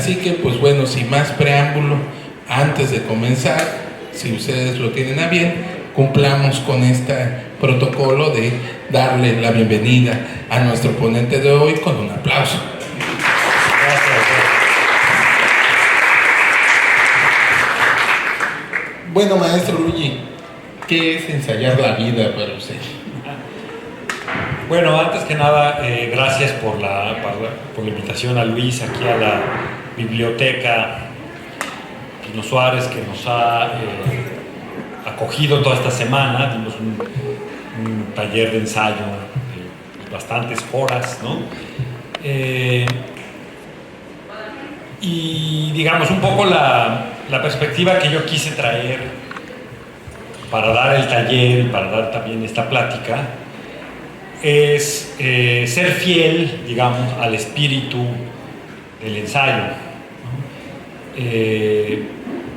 Así que, pues bueno, sin más preámbulo, antes de comenzar, si ustedes lo tienen a bien, cumplamos con este protocolo de darle la bienvenida a nuestro ponente de hoy con un aplauso. Bueno, maestro Luigi, ¿qué es ensayar la vida para usted? Bueno, antes que nada, gracias por la invitación a Luis aquí a la biblioteca Pino Suárez, que nos ha acogido toda esta semana. Dimos un taller de ensayo de bastantes horas, ¿no? Y digamos un poco la perspectiva que yo quise traer para dar el taller y para dar también esta plática es ser fiel, digamos, al espíritu del ensayo, ¿no?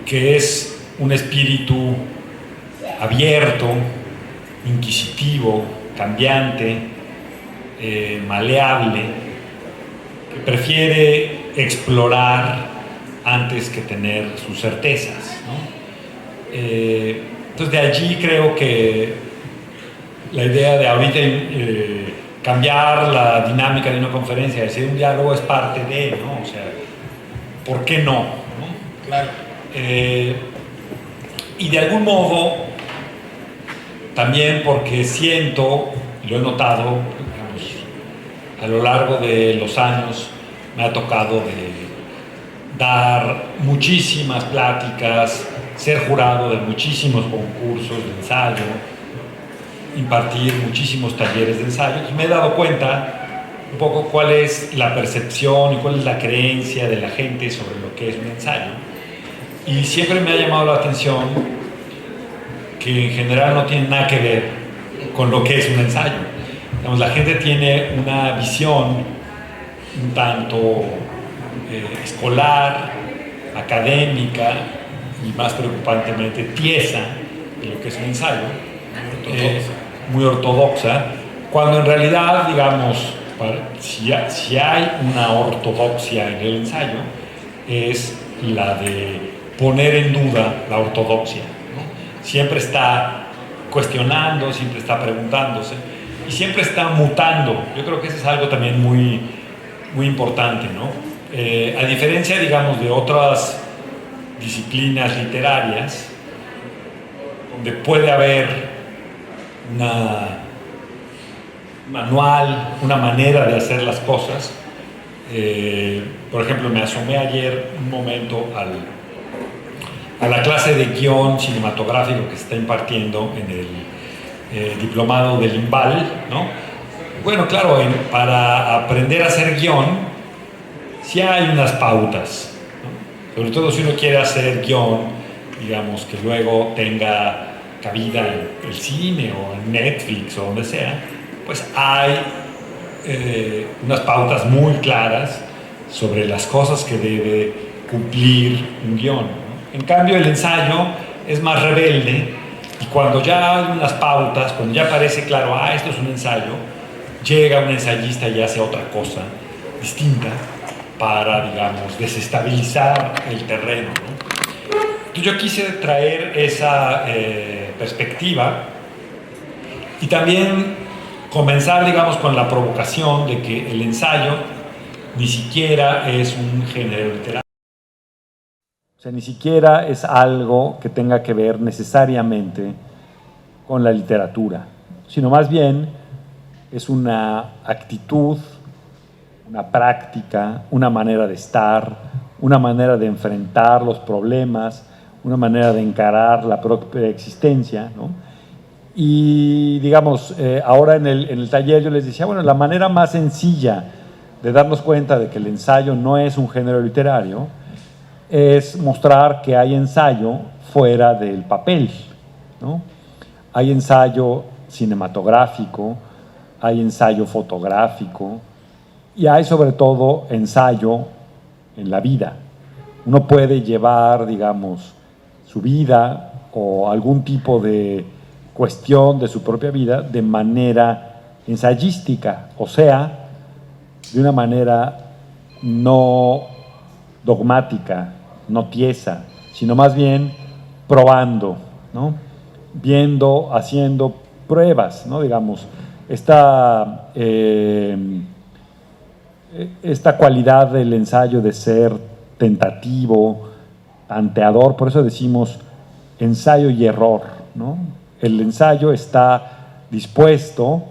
Que es un espíritu abierto, inquisitivo, cambiante, maleable, que prefiere explorar antes que tener sus certezas, ¿no? Entonces de allí creo que la idea de ahorita cambiar la dinámica de una conferencia, decir un diálogo es parte de, ¿no? O sea, ¿por qué no? ¿No? Claro. Y de algún modo, también porque siento, lo he notado, digamos, a lo largo de los años, me ha tocado de dar muchísimas pláticas, ser jurado de muchísimos concursos de ensayo, impartir muchísimos talleres de ensayo. Entonces me he dado cuenta un poco cuál es la percepción y cuál es la creencia de la gente sobre lo que es un ensayo. Y siempre me ha llamado la atención que en general no tiene nada que ver con lo que es un ensayo. Digamos, la gente tiene una visión un tanto escolar, académica y más preocupantemente tiesa de lo que es un ensayo, muy ortodoxa, cuando en realidad, digamos, si hay una ortodoxia en el ensayo, es la de poner en duda la ortodoxia, ¿no? Siempre está cuestionando, siempre está preguntándose y siempre está mutando. Yo creo que eso es algo también muy, muy importante, ¿no? A diferencia, digamos, de otras disciplinas literarias, donde puede haber una manual, una manera de hacer las cosas. Por ejemplo, me asomé ayer un momento a la clase de guión cinematográfico que se está impartiendo en el diplomado del IMBAL, ¿no? Bueno, claro, para aprender a hacer guión sí hay unas pautas, ¿no? Sobre todo si uno quiere hacer guión, digamos, que luego tenga cabida en el cine o en Netflix o donde sea, pues hay unas pautas muy claras sobre las cosas que debe cumplir un guión, ¿no? En cambio, el ensayo es más rebelde y cuando ya hay unas pautas, cuando ya parece claro, esto es un ensayo, llega un ensayista y hace otra cosa distinta para, digamos, desestabilizar el terreno, ¿no? Entonces yo quise traer esa perspectiva y también comenzar, digamos, con la provocación de que el ensayo ni siquiera es un género literario. O sea, ni siquiera es algo que tenga que ver necesariamente con la literatura, sino más bien es una actitud, una práctica, una manera de estar, una manera de enfrentar los problemas, una manera de encarar la propia existencia, ¿no? Y digamos, ahora en el taller yo les decía, bueno, la manera más sencilla de darnos cuenta de que el ensayo no es un género literario es mostrar que hay ensayo fuera del papel, ¿no? Hay ensayo cinematográfico, hay ensayo fotográfico y hay sobre todo ensayo en la vida. Uno puede llevar, digamos, su vida o algún tipo de cuestión de su propia vida de manera ensayística, o sea, de una manera no dogmática, no tiesa, sino más bien probando, ¿no? Viendo, haciendo pruebas, ¿no? Digamos, esta cualidad del ensayo de ser tentativo, tanteador, por eso decimos ensayo y error, ¿no? El ensayo está dispuesto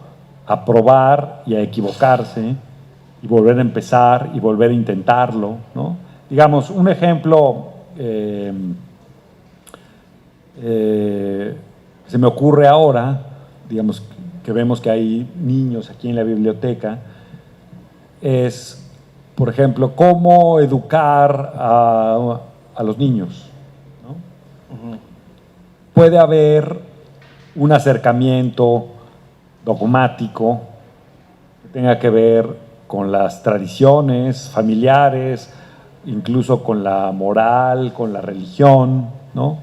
a probar y a equivocarse y volver a empezar y volver a intentarlo, ¿no? Digamos, un ejemplo se me ocurre ahora, digamos, que vemos que hay niños aquí en la biblioteca, es, por ejemplo, cómo educar a los niños, ¿no? Puede haber un acercamiento dogmático que tenga que ver con las tradiciones familiares, incluso con la moral, con la religión, ¿no?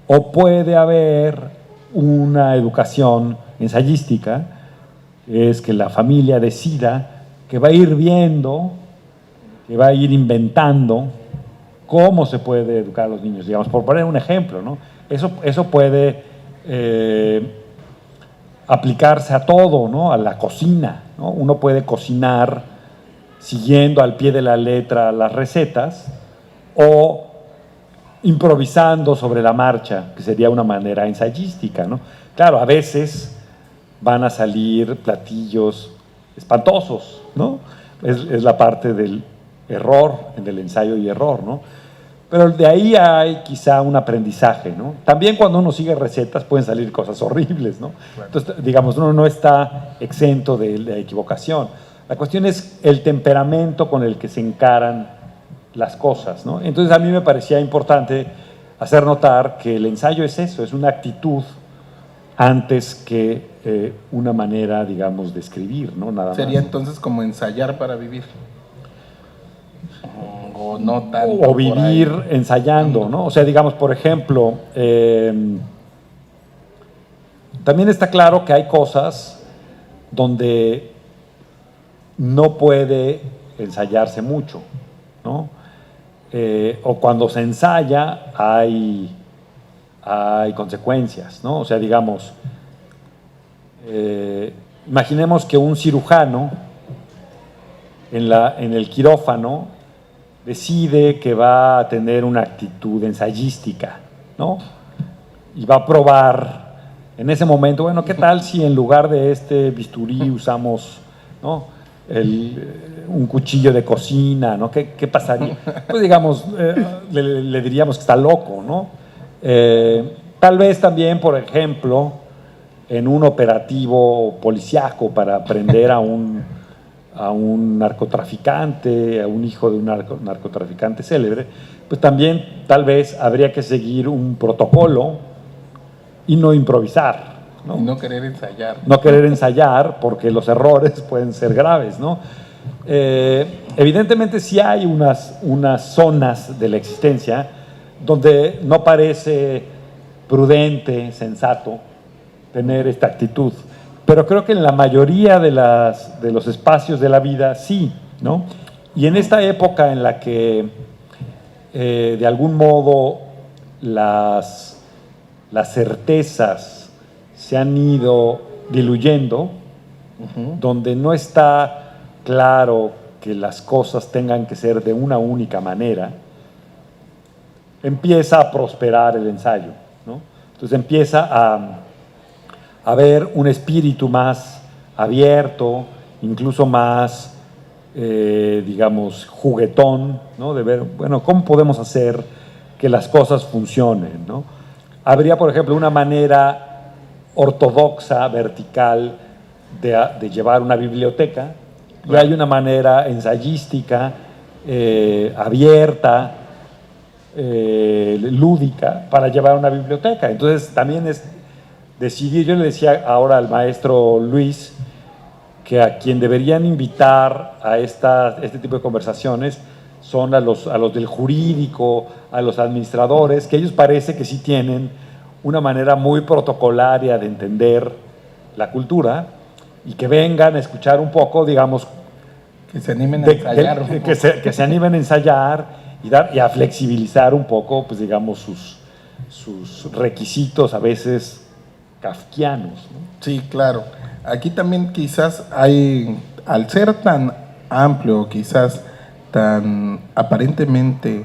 O puede haber una educación ensayística, que es que la familia decida que va a ir viendo, que va a ir inventando cómo se puede educar a los niños, digamos, por poner un ejemplo, ¿no? Eso puede aplicarse a todo, ¿no? A la cocina, ¿no? Uno puede cocinar siguiendo al pie de la letra las recetas o improvisando sobre la marcha, que sería una manera ensayística, ¿no? Claro, a veces van a salir platillos espantosos, ¿no? Es la parte del error, del ensayo y error, ¿no? Pero de ahí hay quizá un aprendizaje, ¿no? También cuando uno sigue recetas pueden salir cosas horribles, ¿no? Claro. Entonces, digamos, uno no está exento de la equivocación. La cuestión es el temperamento con el que se encaran las cosas, ¿no? Entonces a mí me parecía importante hacer notar que el ensayo es eso, es una actitud antes que una manera, digamos, de escribir, ¿no? Nada más. Sería entonces como ensayar para vivir. O no tanto. O vivir ensayando, ¿no? O sea, digamos, por ejemplo, también está claro que hay cosas donde no puede ensayarse mucho, ¿no? O cuando se ensaya hay consecuencias, ¿no? O sea, digamos, imaginemos que un cirujano en el quirófano decide que va a tener una actitud ensayística, ¿no? Y va a probar en ese momento, bueno, ¿qué tal si en lugar de este bisturí usamos, ¿no?, un cuchillo de cocina, ¿no? ¿Qué pasaría? Pues digamos, le diríamos que está loco, ¿no? Tal vez también, por ejemplo, en un operativo policíaco para prender a un narcotraficante, a un hijo de un narcotraficante célebre, pues también tal vez habría que seguir un protocolo y no improvisar, ¿no? Y no querer ensayar. No querer ensayar porque los errores pueden ser graves, ¿no? Evidentemente sí hay unas zonas de la existencia donde no parece prudente, sensato tener esta actitud, pero creo que en la mayoría de los espacios de la vida sí, ¿no? Y en esta época en la que de algún modo las certezas se han ido diluyendo, donde no está claro que las cosas tengan que ser de una única manera, empieza a prosperar el ensayo, ¿no? Entonces empieza a haber un espíritu más abierto, incluso más, digamos, juguetón, ¿no? De ver, bueno, ¿cómo podemos hacer que las cosas funcionen, ¿no? Habría, por ejemplo, una manera ortodoxa, vertical, de llevar una biblioteca, y hay una manera ensayística, abierta, lúdica, para llevar una biblioteca. Entonces también es decidir. Yo le decía ahora al maestro Luis que a quien deberían invitar a este tipo de conversaciones son a los del jurídico, a los administradores, que ellos parece que sí tienen una manera muy protocolaria de entender la cultura, y que vengan a escuchar un poco, digamos, que se animen a ensayar. Que se animen a ensayar y a flexibilizar un poco, pues digamos, sus requisitos a veces kafkianos, ¿no? Sí, claro. Aquí también quizás hay, al ser tan amplio, quizás tan aparentemente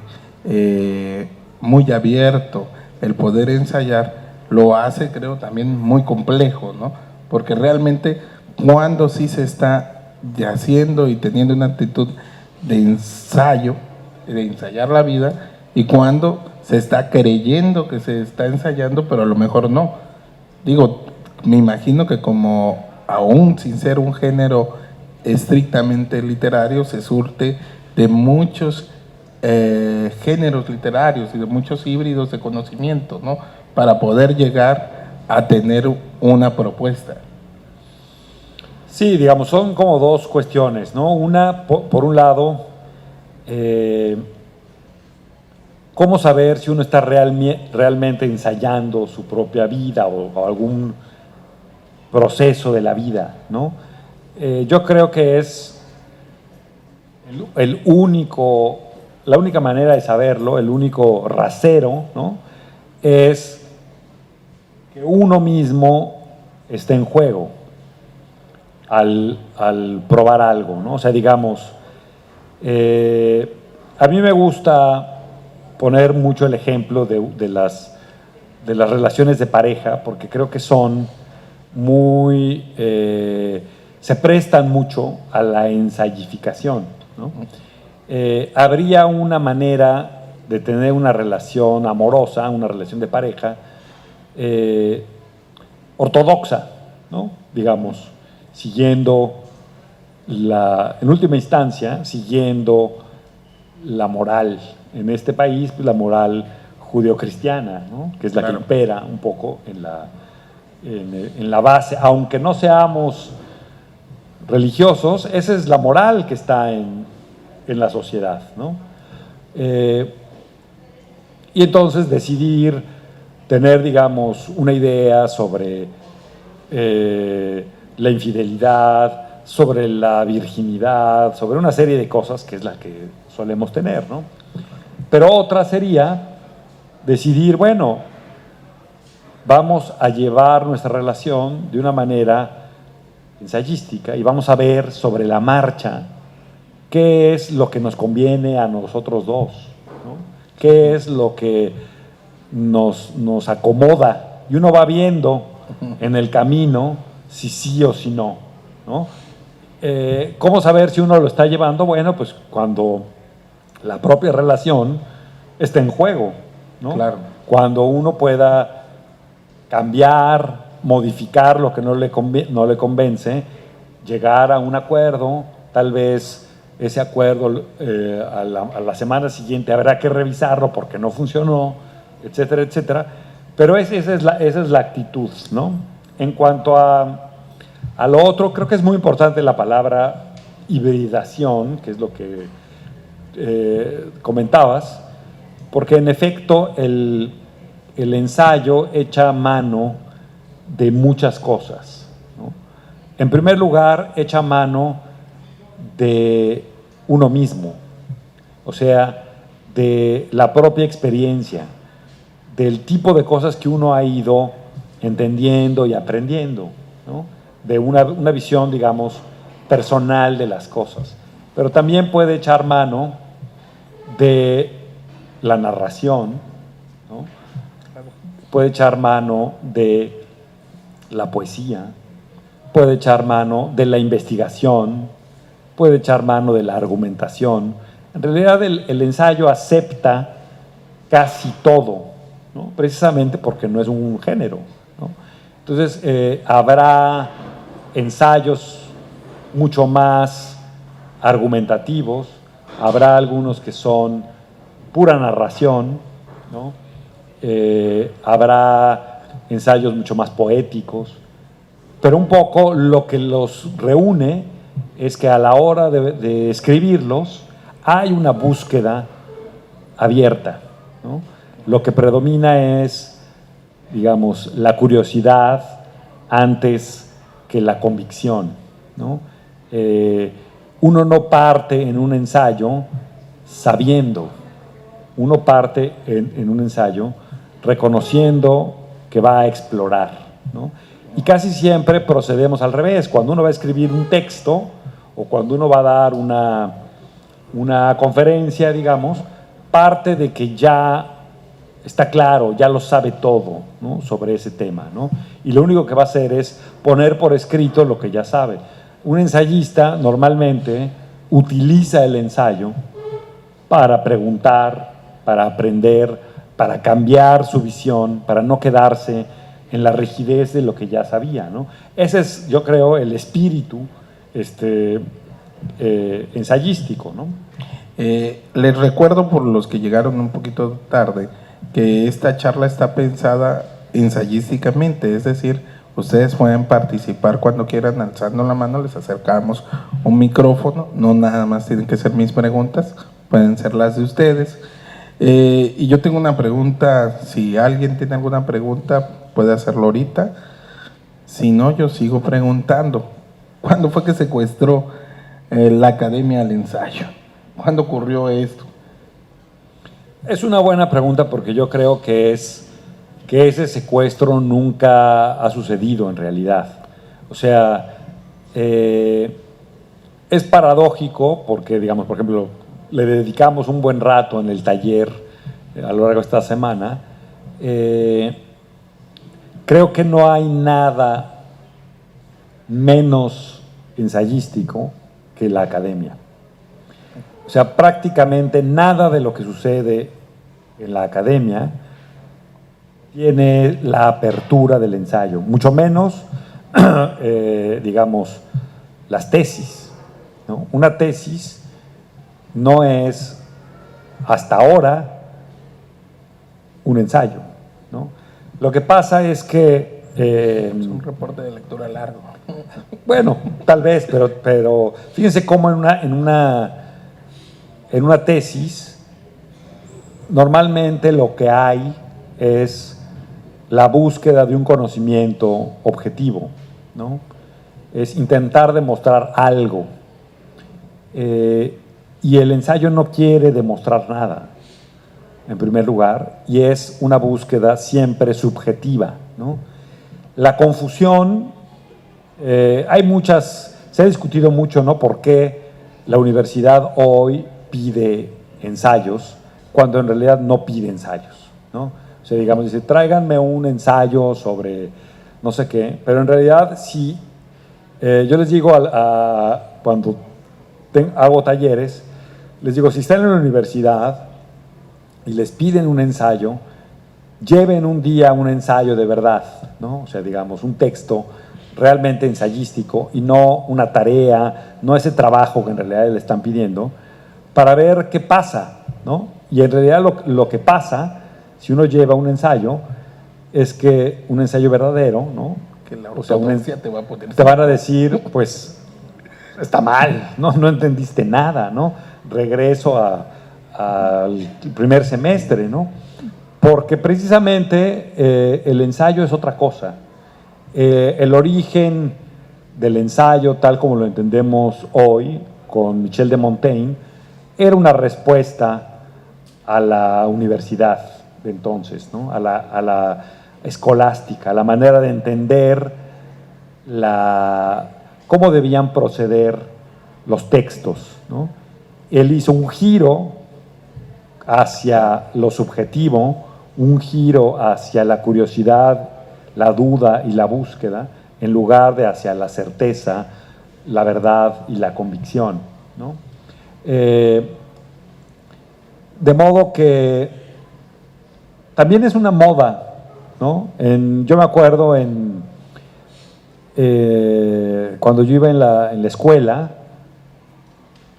muy abierto el poder ensayar, lo hace, creo, también muy complejo, ¿no? Porque realmente cuando sí se está haciendo y teniendo una actitud de ensayo, de ensayar la vida, y cuando se está creyendo que se está ensayando, pero a lo mejor no. Digo, me imagino que como aún sin ser un género estrictamente literario, se surte de muchos géneros literarios y de muchos híbridos de conocimiento, ¿no? Para poder llegar a tener una propuesta. Sí, digamos, son como dos cuestiones, ¿no? Una, por un lado, ¿cómo saber si uno está realmente ensayando su propia vida o algún proceso de la vida, ¿no? Yo creo que es la única manera de saberlo, el único rasero, ¿no? Es que uno mismo esté en juego al probar algo, ¿no? O sea, digamos, a mí me gusta poner mucho el ejemplo de las relaciones de pareja, porque creo que son se prestan mucho a la ensayificación, ¿no? Habría una manera de tener una relación amorosa, una relación de pareja ortodoxa, ¿no? Digamos, siguiendo en última instancia, siguiendo la moral en este país, pues la moral judeocristiana, ¿no? Que es la que impera un poco en la base, aunque no seamos religiosos, esa es la moral que está en la sociedad, ¿no? Y entonces decidir tener, digamos, una idea sobre la infidelidad, sobre la virginidad, sobre una serie de cosas que es la que solemos tener, ¿no? Pero otra sería decidir, bueno, vamos a llevar nuestra relación de una manera ensayística y vamos a ver sobre la marcha qué es lo que nos conviene a nosotros dos, ¿no? Qué es lo que nos acomoda, y uno va viendo en el camino si sí o si no, ¿no? ¿Cómo saber si uno lo está llevando? Bueno, pues cuando la propia relación está en juego, ¿no? Claro. Cuando uno pueda cambiar, modificar lo que no le convence, llegar a un acuerdo, tal vez ese acuerdo a la semana siguiente habrá que revisarlo porque no funcionó, etcétera, etcétera. Pero esa es la actitud, ¿no? En cuanto a lo otro, creo que es muy importante la palabra hibridación, que es lo que comentabas, porque en efecto el ensayo echa mano de muchas cosas, ¿no? En primer lugar, echa mano de uno mismo, o sea, de la propia experiencia, del tipo de cosas que uno ha ido entendiendo y aprendiendo, ¿no? De una visión, digamos, personal de las cosas. Pero también puede echar mano de la narración, ¿no? Puede echar mano de la poesía, puede echar mano de la investigación, puede echar mano de la argumentación. En realidad el ensayo acepta casi todo, ¿no? Precisamente porque no es un género, ¿no? Entonces habrá ensayos mucho más argumentativos, habrá algunos que son pura narración, ¿no? Habrá ensayos mucho más poéticos, pero un poco lo que los reúne es que a la hora de escribirlos hay una búsqueda abierta, ¿no? Lo que predomina es, digamos, la curiosidad antes que la convicción, ¿no? Uno no parte en un ensayo sabiendo, uno parte en un ensayo reconociendo que va a explorar, ¿no? Y casi siempre procedemos al revés. Cuando uno va a escribir un texto o cuando uno va a dar una conferencia, digamos, parte de que ya está claro, ya lo sabe todo, ¿no?, sobre ese tema, ¿no? Y lo único que va a hacer es poner por escrito lo que ya sabe. Un ensayista normalmente utiliza el ensayo para preguntar, para aprender, para cambiar su visión, para no quedarse en la rigidez de lo que ya sabía, ¿no? Ese es, yo creo, el espíritu ensayístico, ¿no? Les recuerdo, por los que llegaron un poquito tarde, que esta charla está pensada ensayísticamente, es decir, ustedes pueden participar cuando quieran alzando la mano, les acercamos un micrófono, no nada más tienen que ser mis preguntas, pueden ser las de ustedes. Y yo tengo una pregunta, si alguien tiene alguna pregunta puede hacerlo ahorita, si no yo sigo preguntando. ¿Cuándo fue que secuestró la Academia al Ensayo? ¿Cuándo ocurrió esto? Es una buena pregunta porque yo creo que ese secuestro nunca ha sucedido en realidad. O sea, es paradójico porque, digamos, por ejemplo, le dedicamos un buen rato en el taller a lo largo de esta semana. Creo que no hay nada menos ensayístico que la academia. O sea, prácticamente nada de lo que sucede en la academia tiene la apertura del ensayo, mucho menos, digamos, las tesis, ¿no? Una tesis no es, hasta ahora, un ensayo, ¿no? Lo que pasa es que... es un reporte de lectura largo. Bueno, tal vez, pero fíjense cómo en una tesis, normalmente lo que hay es la búsqueda de un conocimiento objetivo, ¿no? Es intentar demostrar algo. Y el ensayo no quiere demostrar nada, en primer lugar, y es una búsqueda siempre subjetiva, ¿no? La confusión, hay muchas, se ha discutido mucho, ¿no?, por qué la universidad hoy pide ensayos cuando en realidad no pide ensayos, ¿no? O sea, digamos, dice, tráiganme un ensayo sobre no sé qué, pero en realidad si yo les digo cuando hago talleres, les digo, si están en la universidad y les piden un ensayo, lleven un día un ensayo de verdad, ¿no? O sea, digamos, un texto realmente ensayístico y no una tarea, no ese trabajo que en realidad le están pidiendo, para ver qué pasa, ¿no? Y en realidad lo que pasa, si uno lleva un ensayo, es que un ensayo verdadero, ¿no? Que la O sea, ortodoxia te va a poner... te van a decir, pues, está mal, ¿no? No entendiste nada, ¿no? Regreso al primer semestre, ¿no? Porque precisamente el ensayo es otra cosa. El origen del ensayo, tal como lo entendemos hoy, con Michel de Montaigne, era una respuesta a la universidad de entonces, ¿no? A la escolástica, a la manera de entender cómo debían proceder los textos, ¿no? Él hizo un giro hacia lo subjetivo, un giro hacia la curiosidad, la duda y la búsqueda, en lugar de hacia la certeza, la verdad y la convicción, ¿no? De modo que también es una moda, ¿no? Yo me acuerdo cuando yo iba en la escuela,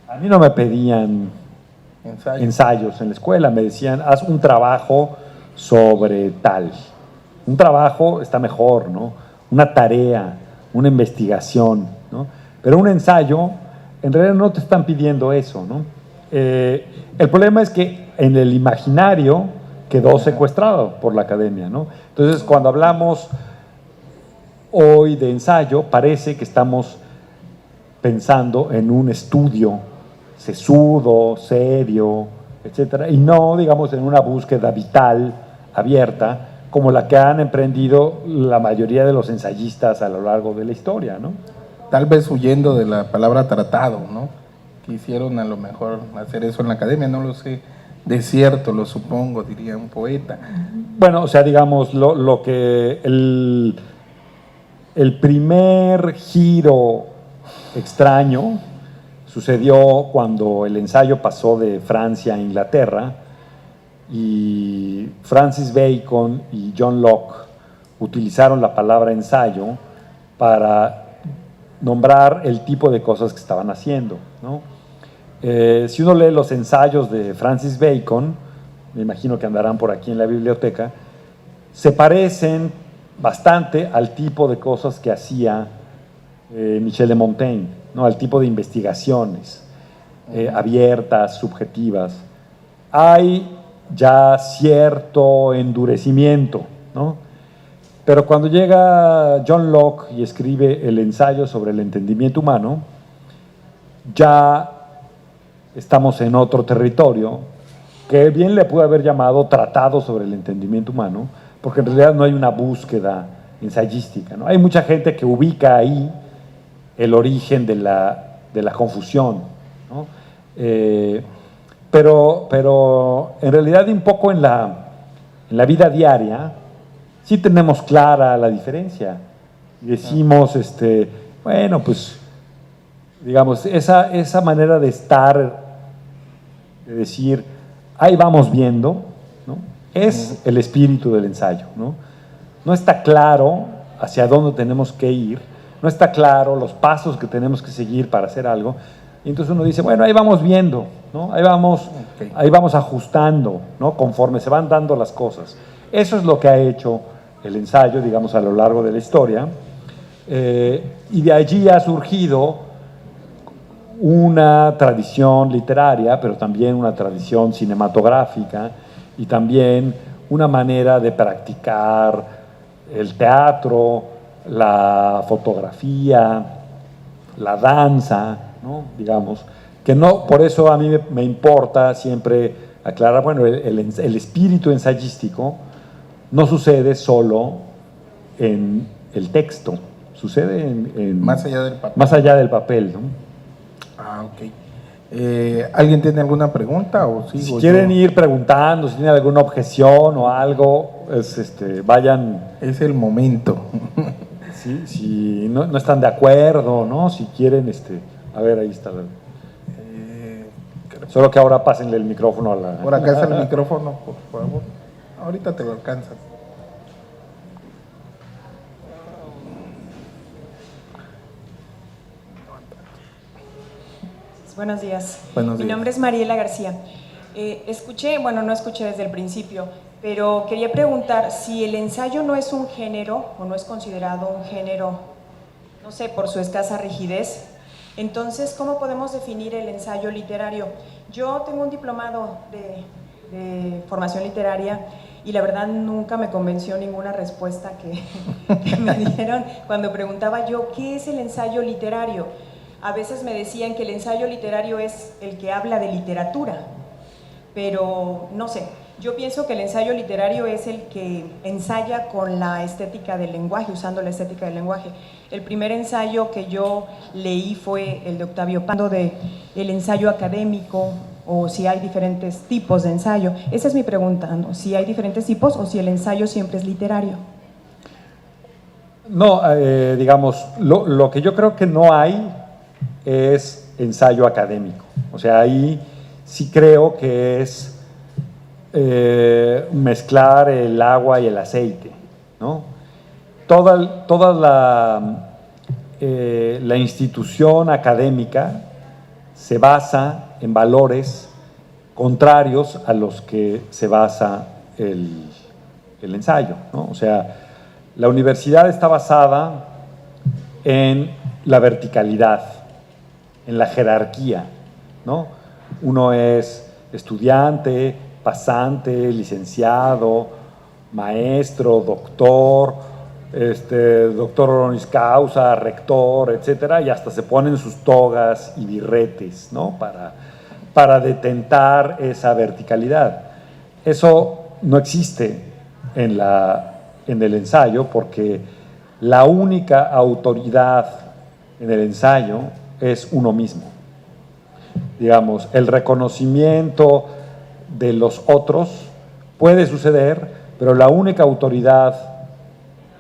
a mí no me pedían ensayos en la escuela, me decían, haz un trabajo sobre tal. Un trabajo está mejor, ¿no? Una tarea, una investigación, ¿no? Pero un ensayo, en realidad no te están pidiendo eso, ¿no? El problema es que en el imaginario quedó secuestrado por la academia, ¿no? Entonces, cuando hablamos hoy de ensayo, parece que estamos pensando en un estudio sesudo, serio, etcétera, y no, digamos, en una búsqueda vital, abierta, como la que han emprendido la mayoría de los ensayistas a lo largo de la historia, ¿no? Tal vez huyendo de la palabra tratado, ¿no? Quisieron a lo mejor hacer eso en la academia, no lo sé. Desierto, lo supongo, diría un poeta. Bueno, o sea, digamos, lo que el primer giro extraño sucedió cuando el ensayo pasó de Francia a Inglaterra y Francis Bacon y John Locke utilizaron la palabra ensayo para nombrar el tipo de cosas que estaban haciendo, ¿no? Si uno lee los ensayos de Francis Bacon, me imagino que andarán por aquí en la biblioteca, se parecen bastante al tipo de cosas que hacía Michel de Montaigne, ¿no? Al tipo de investigaciones abiertas, subjetivas. Hay ya cierto endurecimiento, ¿no? Pero cuando llega John Locke y escribe el ensayo sobre el entendimiento humano, ya estamos en otro territorio que bien le pudo haber llamado tratado sobre el entendimiento humano, porque en realidad no hay una búsqueda ensayística, ¿no? Hay mucha gente que ubica ahí el origen de la confusión, ¿no? Pero en realidad un poco en la vida diaria sí tenemos clara la diferencia. Decimos, bueno, pues, digamos, esa manera de estar, de decir, ahí vamos viendo, ¿no? Es el espíritu del ensayo, ¿no? No está claro hacia dónde tenemos que ir, no está claro los pasos que tenemos que seguir para hacer algo, y entonces uno dice, bueno, ahí vamos viendo, ¿no? Ahí vamos ajustando, ¿no? Conforme se van dando las cosas. Eso es lo que ha hecho el ensayo, digamos, a lo largo de la historia, y de allí ha surgido una tradición literaria, pero también una tradición cinematográfica y también una manera de practicar el teatro, la fotografía, la danza, ¿no? Digamos, que no, por eso a mí me importa siempre aclarar, bueno, el espíritu ensayístico no sucede solo en el texto, sucede en Más allá del papel. Más allá del papel, ¿no? Ah, ok. ¿Alguien tiene alguna pregunta? O Si sigo quieren yo? ir preguntando, si tienen alguna objeción o algo, vayan. Es el momento. Si no están de acuerdo, ¿no? Si quieren, a ver, ahí está. Solo que ahora pásenle el micrófono a la... Por acá está el micrófono, por favor. Ahorita te lo alcanzas. Buenos días. Buenos días. Mi nombre es Mariela García. No escuché desde el principio, pero quería preguntar si el ensayo no es un género o no es considerado un género, no sé, por su escasa rigidez. Entonces, ¿cómo podemos definir el ensayo literario? Yo tengo un diplomado de formación literaria y la verdad nunca me convenció ninguna respuesta que me dieron cuando preguntaba yo, ¿qué es el ensayo literario? A veces me decían que el ensayo literario es el que habla de literatura, pero no sé, yo pienso que el ensayo literario es el que ensaya con la estética del lenguaje, usando la estética del lenguaje. El primer ensayo que yo leí fue el de Octavio Paz, de el ensayo académico, o si hay diferentes tipos de ensayo. Esa es mi pregunta, ¿no? Si hay diferentes tipos o si el ensayo siempre es literario. No, digamos, lo que yo creo que no hay es ensayo académico. O sea, ahí sí creo que es mezclar el agua y el aceite, ¿no? Toda la institución académica se basa en valores contrarios a los que se basa el ensayo, ¿no? O sea, la universidad está basada en la verticalidad, en la jerarquía, ¿no? Uno es estudiante, pasante, licenciado, maestro, doctor, doctor honoris causa, rector, etcétera, y hasta se ponen sus togas y birretes, ¿no? para detentar esa verticalidad. Eso no existe en el ensayo, porque la única autoridad en el ensayo es uno mismo. Digamos, el reconocimiento de los otros puede suceder, pero la única autoridad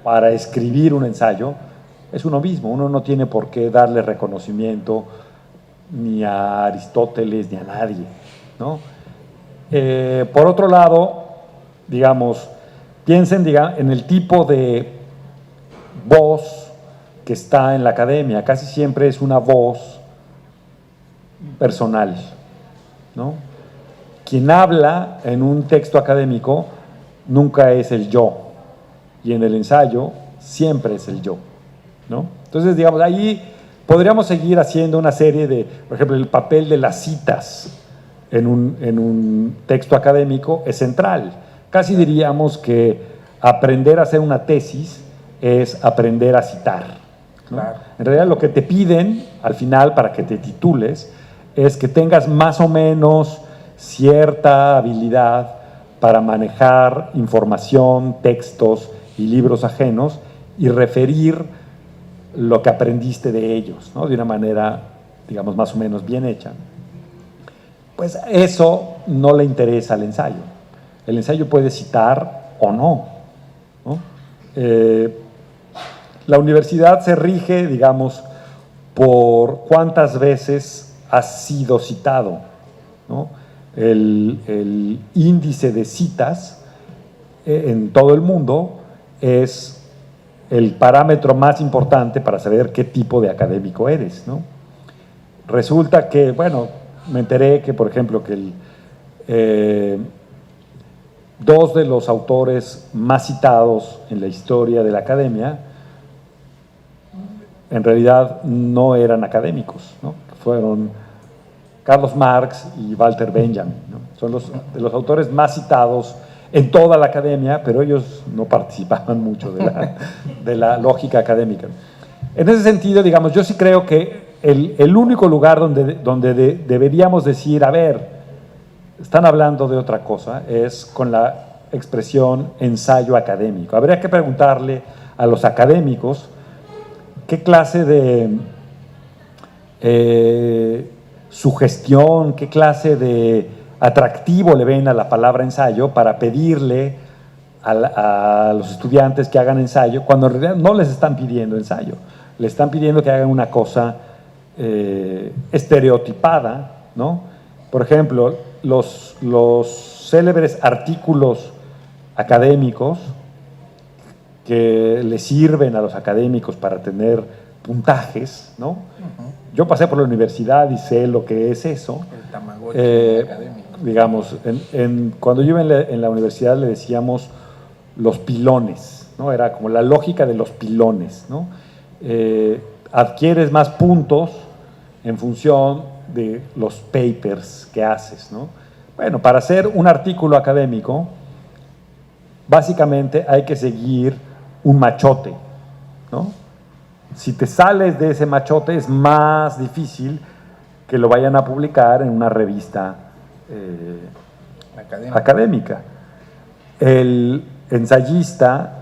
para escribir un ensayo es uno mismo. Uno no tiene por qué darle reconocimiento ni a Aristóteles ni a nadie, ¿no? Por otro lado, digamos, piensen en el tipo de voz que está en la academia. Casi siempre es una voz personal, ¿no? Quien habla en un texto académico nunca es el yo, y en el ensayo siempre es el yo, ¿no? Entonces, digamos, ahí podríamos seguir haciendo una serie de, por ejemplo, el papel de las citas en un texto académico es central. Casi diríamos que aprender a hacer una tesis es aprender a citar, ¿no? Claro. En realidad lo que te piden al final para que te titules es que tengas más o menos cierta habilidad para manejar información, textos y libros ajenos y referir lo que aprendiste de ellos, ¿no? De una manera, digamos, más o menos bien hecha. Pues eso no le interesa al ensayo. El ensayo puede citar o no, ¿no? La universidad se rige, digamos, por cuántas veces has sido citado, ¿no? El índice de citas en todo el mundo es el parámetro más importante para saber qué tipo de académico eres, ¿no? Resulta que, bueno, me enteré que, por ejemplo, que dos de los autores más citados en la historia de la academia en realidad no eran académicos, ¿no? Fueron Carlos Marx y Walter Benjamin, ¿no? Son de los autores más citados en toda la academia, pero ellos no participaban mucho de la lógica académica. En ese sentido, digamos, yo sí creo que el único lugar donde deberíamos decir, a ver, están hablando de otra cosa, es con la expresión ensayo académico. Habría que preguntarle a los académicos qué clase de sugestión, qué clase de atractivo le ven a la palabra ensayo para pedirle a los estudiantes que hagan ensayo, cuando en realidad no les están pidiendo ensayo, les están pidiendo que hagan una cosa estereotipada, ¿no? Por ejemplo, los célebres artículos académicos que le sirven a los académicos para tener puntajes, ¿no? Yo pasé por la universidad y sé lo que es eso. El Tamagotchi académico. Digamos, cuando yo iba en la universidad le decíamos los pilones, ¿no? Era como la lógica de los pilones, ¿no? Adquieres más puntos en función de los papers que haces, ¿no? Bueno, para hacer un artículo académico, básicamente hay que seguir un machote, ¿no? Si te sales de ese machote es más difícil que lo vayan a publicar en una revista académica. El ensayista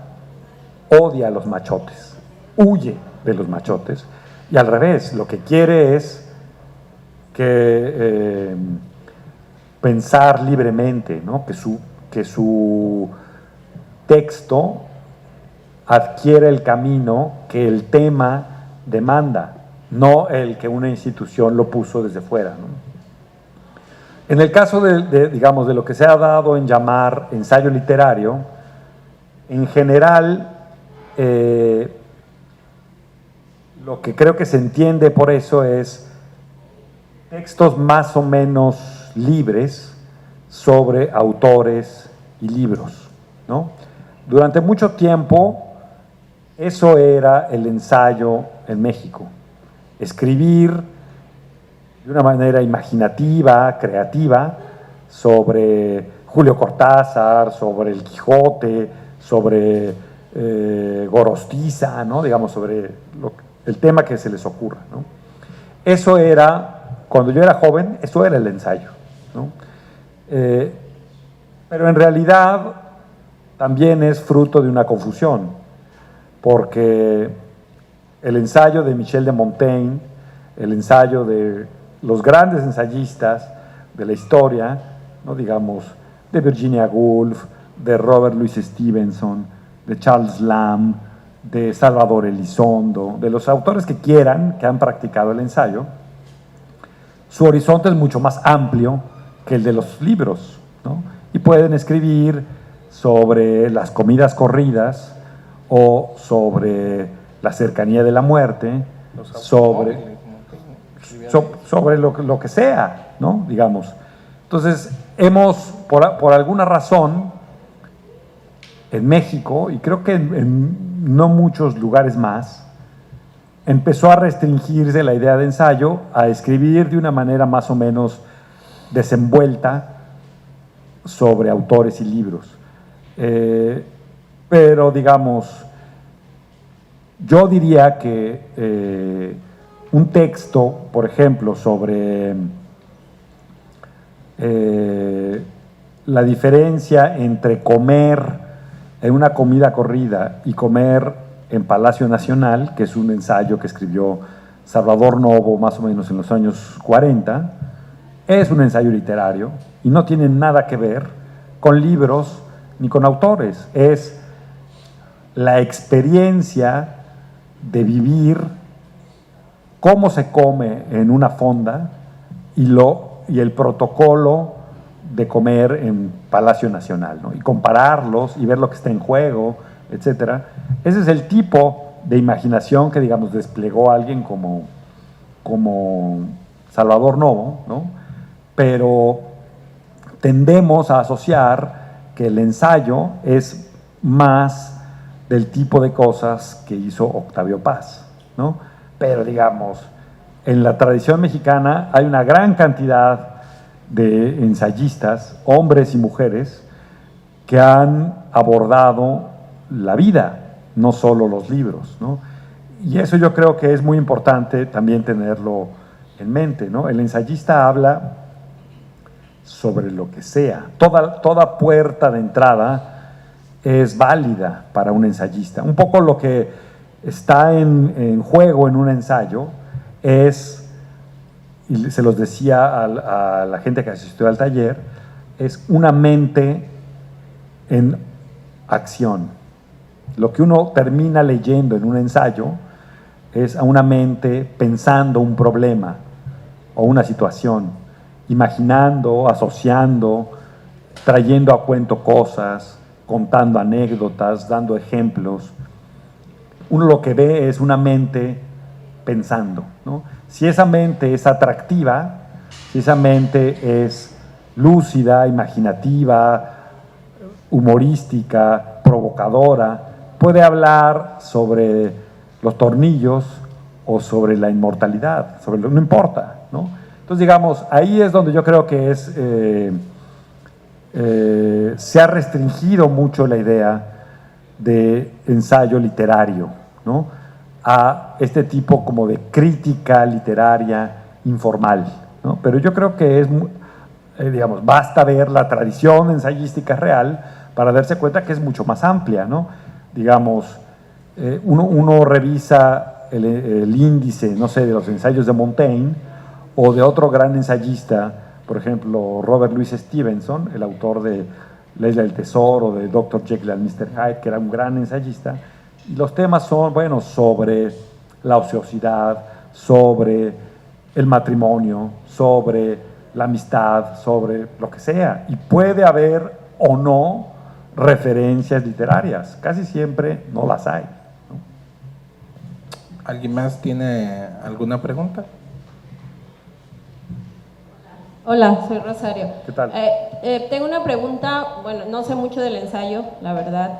odia los machotes, huye de los machotes, y al revés, lo que quiere es que pensar libremente, ¿no? Que su texto adquiere el camino que el tema demanda, no el que una institución lo puso desde fuera, ¿no? En el caso digamos, de lo que se ha dado en llamar ensayo literario, en general, lo que creo que se entiende por eso es textos más o menos libres sobre autores y libros, ¿no? Durante mucho tiempo, eso era el ensayo en México. Escribir de una manera imaginativa, creativa, sobre Julio Cortázar, sobre el Quijote, sobre Gorostiza, ¿no? Digamos, sobre el tema que se les ocurra, ¿no? Eso era cuando yo era joven, eso era el ensayo, ¿no? Pero en realidad también es fruto de una confusión, porque el ensayo de Michel de Montaigne, el ensayo de los grandes ensayistas de la historia, ¿no? Digamos, de Virginia Woolf, de Robert Louis Stevenson, de Charles Lamb, de Salvador Elizondo, de los autores que quieran, que han practicado el ensayo, su horizonte es mucho más amplio que el de los libros, ¿no? Y pueden escribir sobre las comidas corridas o sobre la cercanía de la muerte, sobre lo que sea, ¿no? Digamos. Entonces, hemos, por alguna razón, en México, y creo que en no muchos lugares más, empezó a restringirse la idea de ensayo a escribir de una manera más o menos desenvuelta sobre autores y libros. Pero, digamos, yo diría que un texto, por ejemplo, sobre la diferencia entre comer en una comida corrida y comer en Palacio Nacional, que es un ensayo que escribió Salvador Novo más o menos en los años 40, es un ensayo literario y no tiene nada que ver con libros ni con autores. Es la experiencia de vivir cómo se come en una fonda y el protocolo de comer en Palacio Nacional, ¿no? Y compararlos y ver lo que está en juego, etcétera. Ese es el tipo de imaginación que, digamos, desplegó alguien como Salvador Novo, ¿no? Pero tendemos a asociar que el ensayo es más del tipo de cosas que hizo Octavio Paz, ¿no? Pero, digamos, en la tradición mexicana hay una gran cantidad de ensayistas, hombres y mujeres, que han abordado la vida, no solo los libros, ¿no? Y eso yo creo que es muy importante también tenerlo en mente, ¿no? El ensayista habla sobre lo que sea. Toda puerta de entrada es válida para un ensayista. Un poco lo que está en juego en un ensayo es, y se los decía a la gente que asistió al taller, es una mente en acción. Lo que uno termina leyendo en un ensayo es a una mente pensando un problema o una situación, imaginando, asociando, trayendo a cuento cosas, contando anécdotas, dando ejemplos. Uno lo que ve es una mente pensando, ¿no? Si esa mente es atractiva, si esa mente es lúcida, imaginativa, humorística, provocadora, puede hablar sobre los tornillos o sobre la inmortalidad, no importa, ¿no? Entonces, digamos, ahí es donde yo creo que se ha restringido mucho la idea de ensayo literario, ¿no? A este tipo como de crítica literaria informal, ¿no? Pero yo creo que digamos, basta ver la tradición ensayística real para darse cuenta que es mucho más amplia, ¿no? Digamos, uno revisa el índice, no sé, de los ensayos de Montaigne o de otro gran ensayista, por ejemplo, Robert Louis Stevenson, el autor de La Isla del Tesoro, de Dr. Jekyll and Mr. Hyde, que era un gran ensayista. Y los temas son, bueno, sobre la ociosidad, sobre el matrimonio, sobre la amistad, sobre lo que sea. Y puede haber o no referencias literarias. Casi siempre no las hay, ¿no? ¿Alguien más tiene alguna pregunta? Hola, soy Rosario. ¿Qué tal? Tengo una pregunta, bueno, no sé mucho del ensayo, la verdad,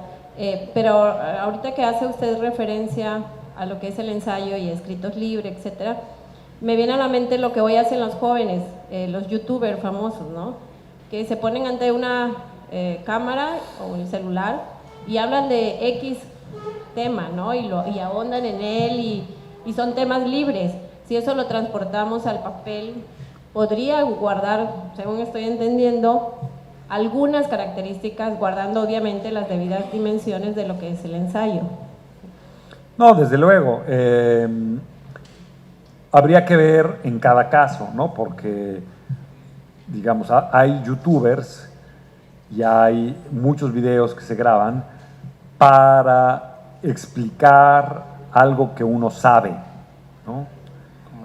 pero ahorita que hace usted referencia a lo que es el ensayo y escritos libres, etcétera, me viene a la mente lo que hoy hacen los jóvenes, los youtubers famosos, ¿no? Que se ponen ante una cámara o un celular y hablan de X tema, ¿no? Y ahondan en él y son temas libres. si eso lo transportamos al papel, podría guardar, según estoy entendiendo, algunas características, guardando obviamente las debidas dimensiones de lo que es el ensayo. No, desde luego. Habría que ver en cada caso, ¿no? Porque, digamos, hay youtubers y hay muchos videos que se graban para explicar algo que uno sabe, ¿no?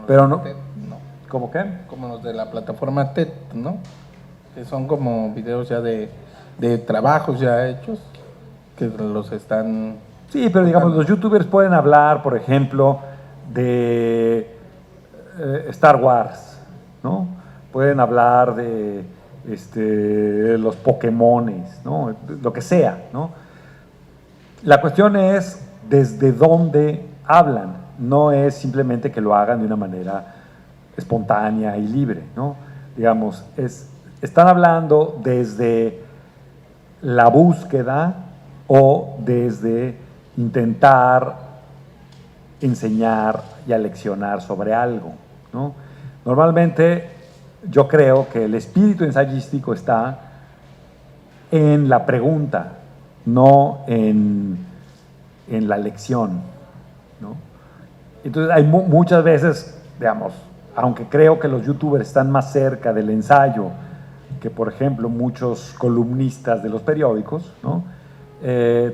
Pero no, ¿cómo qué? Como los de la plataforma TED, ¿no? Que son como videos ya de trabajos ya hechos, que los están... Sí, pero digamos, los youtubers pueden hablar, por ejemplo, de Star Wars, ¿no? Pueden hablar de los Pokémones, ¿no? Lo que sea, ¿no? La cuestión es desde dónde hablan, no es simplemente que lo hagan de una manera espontánea y libre, ¿no? Digamos, están hablando desde la búsqueda o desde intentar enseñar y aleccionar sobre algo, ¿no? Normalmente yo creo que el espíritu ensayístico está en la pregunta, no en la lección, ¿no? Entonces hay muchas veces, digamos, aunque creo que los youtubers están más cerca del ensayo que, por ejemplo, muchos columnistas de los periódicos, ¿no?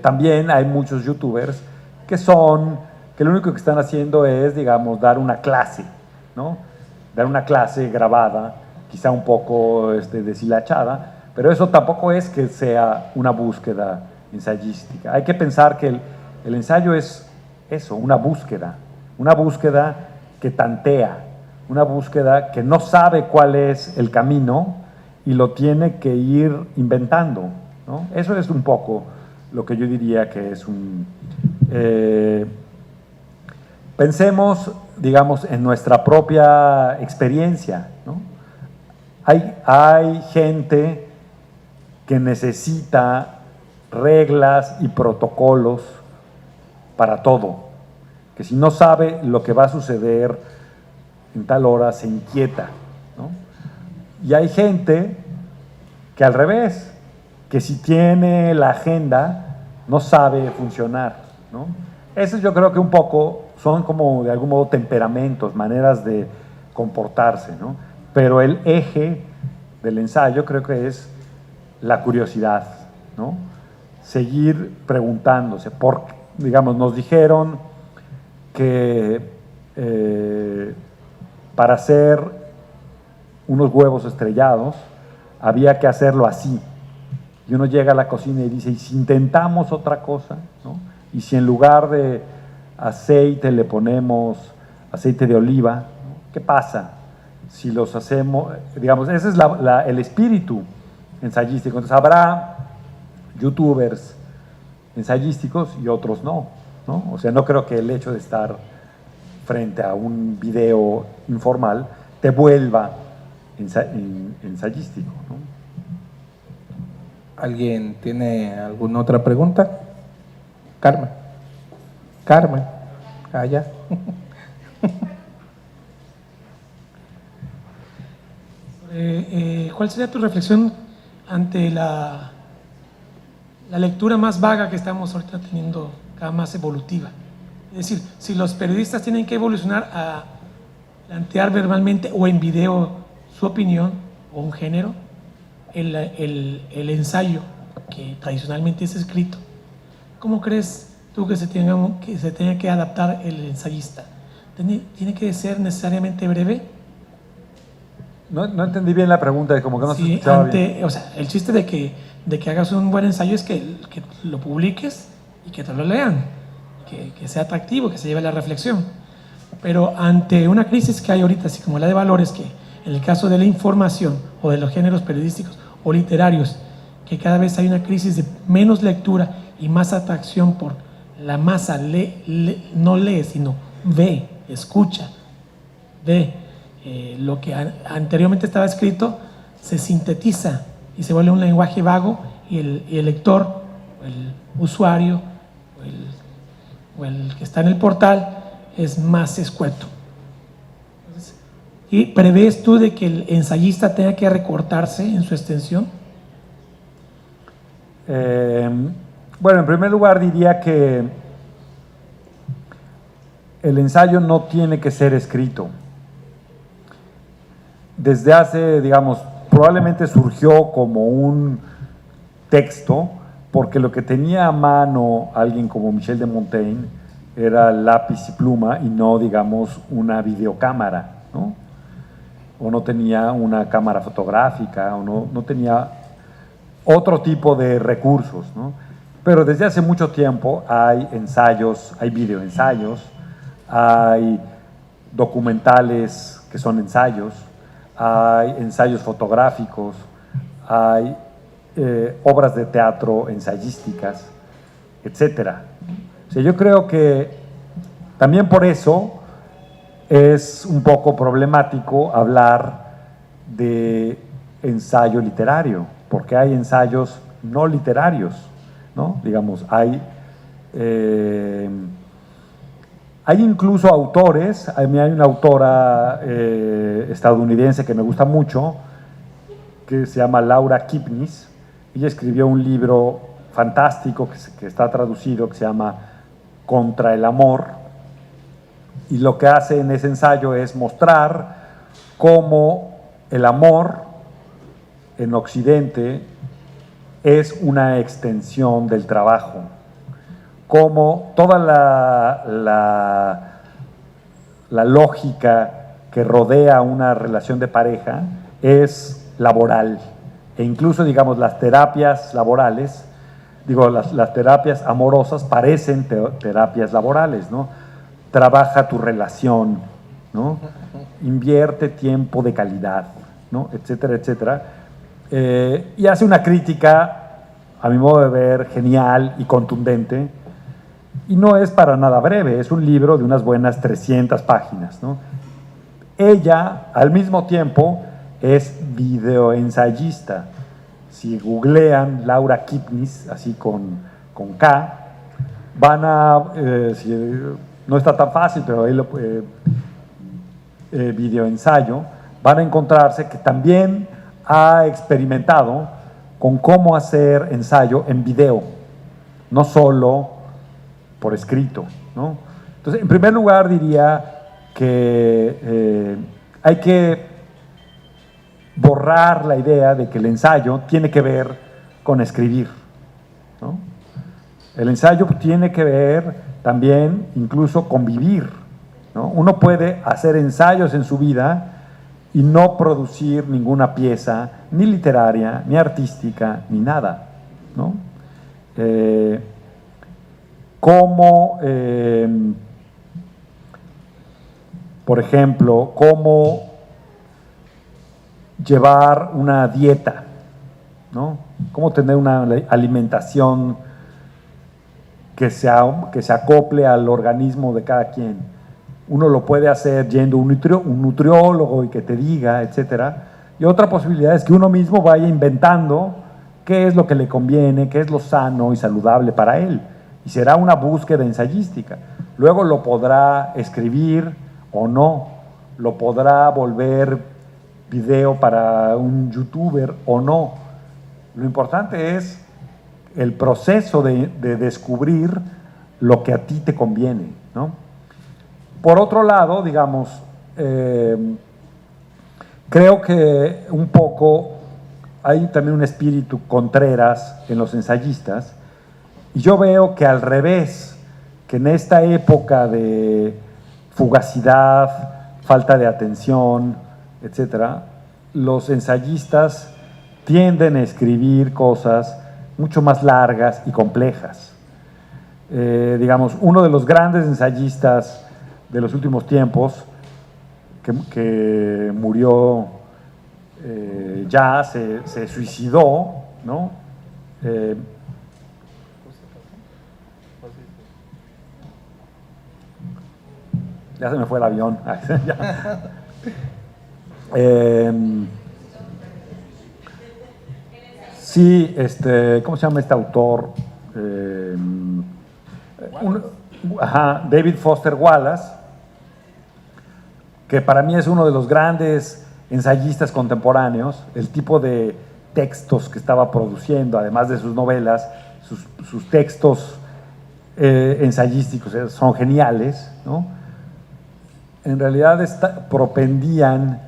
También hay muchos youtubers que lo único que están haciendo es, digamos, dar una clase, ¿no? Dar una clase grabada, quizá un poco deshilachada, pero eso tampoco es que sea una búsqueda ensayística. Hay que pensar que el ensayo es eso, una búsqueda que tantea, una búsqueda que no sabe cuál es el camino y lo tiene que ir inventando, ¿no? Eso es un poco lo que yo diría que es pensemos, digamos, en nuestra propia experiencia, ¿no? Hay gente que necesita reglas y protocolos para todo, que si no sabe lo que va a suceder en tal hora se inquieta, ¿no? Y hay gente que al revés, que si tiene la agenda no sabe funcionar, ¿no? Eso yo creo que un poco son como de algún modo temperamentos, maneras de comportarse, ¿no? Pero el eje del ensayo creo que es la curiosidad, ¿no? Seguir preguntándose, digamos, nos dijeron que para hacer unos huevos estrellados había que hacerlo así. Y uno llega a la cocina y dice, ¿y si intentamos otra cosa, ¿no? Y si en lugar de aceite le ponemos aceite de oliva, ¿no? ¿Qué pasa si los hacemos? Digamos, ese es el espíritu ensayístico. Entonces habrá youtubers ensayísticos y otros no, ¿no? O sea, no creo que el hecho de estar frente a un video informal te vuelva ensayístico, ¿no? ¿Alguien tiene alguna otra pregunta? Carmen, allá. ¿Cuál sería tu reflexión ante la lectura más vaga que estamos ahorita teniendo, cada más evolutiva? Es decir, si los periodistas tienen que evolucionar a plantear verbalmente o en video su opinión o un género, el ensayo, que tradicionalmente es escrito, ¿cómo crees tú que se tenga que adaptar el ensayista? ¿Tiene que ser necesariamente breve? No entendí bien la pregunta, como que no se Sí, escuchaba bien. o sea, el chiste de que hagas un buen ensayo es que lo publiques y que te lo lean, que sea atractivo, que se lleve a la reflexión. Pero ante una crisis que hay ahorita, así como la de valores, que en el caso de la información o de los géneros periodísticos o literarios, que cada vez hay una crisis de menos lectura y más atracción por la masa, no lee, sino ve, escucha, ve. Lo que anteriormente estaba escrito se sintetiza y se vuelve un lenguaje vago y el lector, o el usuario, o el que está en el portal es más escueto. ¿Y prevés tú de que el ensayista tenga que recortarse en su extensión? Bueno, en primer lugar diría que el ensayo no tiene que ser escrito. Desde hace, digamos, probablemente surgió como un texto, porque lo que tenía a mano alguien como Michel de Montaigne era lápiz y pluma y no, digamos, una videocámara, ¿no? O no tenía una cámara fotográfica, o no tenía otro tipo de recursos, ¿no? Pero desde hace mucho tiempo hay ensayos, hay videoensayos, hay documentales que son ensayos, hay ensayos fotográficos, hay obras de teatro ensayísticas, etcétera. O sea, yo creo que también por eso es un poco problemático hablar de ensayo literario, porque hay ensayos no literarios, ¿no? Digamos, hay incluso autores. A mí hay una autora estadounidense que me gusta mucho, que se llama Laura Kipnis. Ella escribió un libro fantástico que está traducido, que se llama Contra el amor, y lo que hace en ese ensayo es mostrar cómo el amor en Occidente es una extensión del trabajo, cómo toda la lógica que rodea una relación de pareja es laboral, e incluso, digamos, las terapias laborales, las terapias amorosas parecen terapias laborales, ¿no? Trabaja tu relación, ¿no? Invierte tiempo de calidad, ¿no? Etcétera, etcétera. Y hace una crítica, a mi modo de ver, genial y contundente, y no es para nada breve, es un libro de unas buenas 300 páginas, ¿no? Ella, al mismo tiempo, es videoensayista. Si googlean Laura Kipnis, así con K, van a, no está tan fácil, pero ahí videoensayo, van a encontrarse que también ha experimentado con cómo hacer ensayo en video, no solo por escrito, ¿no? Entonces, en primer lugar diría que hay que borrar la idea de que el ensayo tiene que ver con escribir, ¿no? El ensayo tiene que ver también incluso con vivir, ¿no? Uno puede hacer ensayos en su vida y no producir ninguna pieza, ni literaria, ni artística, ni nada, ¿no? Por ejemplo, cómo llevar una dieta, ¿no? Cómo tener una alimentación que se acople al organismo de cada quien. Uno lo puede hacer yendo a un nutriólogo y que te diga, etcétera. Y otra posibilidad es que uno mismo vaya inventando qué es lo que le conviene, qué es lo sano y saludable para él. Y será una búsqueda ensayística. Luego lo podrá escribir o no, lo podrá volver video para un youtuber o no. Lo importante es el proceso de descubrir lo que a ti te conviene, ¿no? Por otro lado, digamos, creo que un poco hay también un espíritu Contreras en los ensayistas, y yo veo que al revés, que en esta época de fugacidad, falta de atención, etcétera, los ensayistas tienden a escribir cosas mucho más largas y complejas. Digamos, uno de los grandes ensayistas de los últimos tiempos, que murió ya, se suicidó, ¿no? Ya se me fue el avión. Sí, ¿cómo se llama este autor? David Foster Wallace, que para mí es uno de los grandes ensayistas contemporáneos, el tipo de textos que estaba produciendo, además de sus novelas, sus textos ensayísticos son geniales, ¿no? En realidad propendían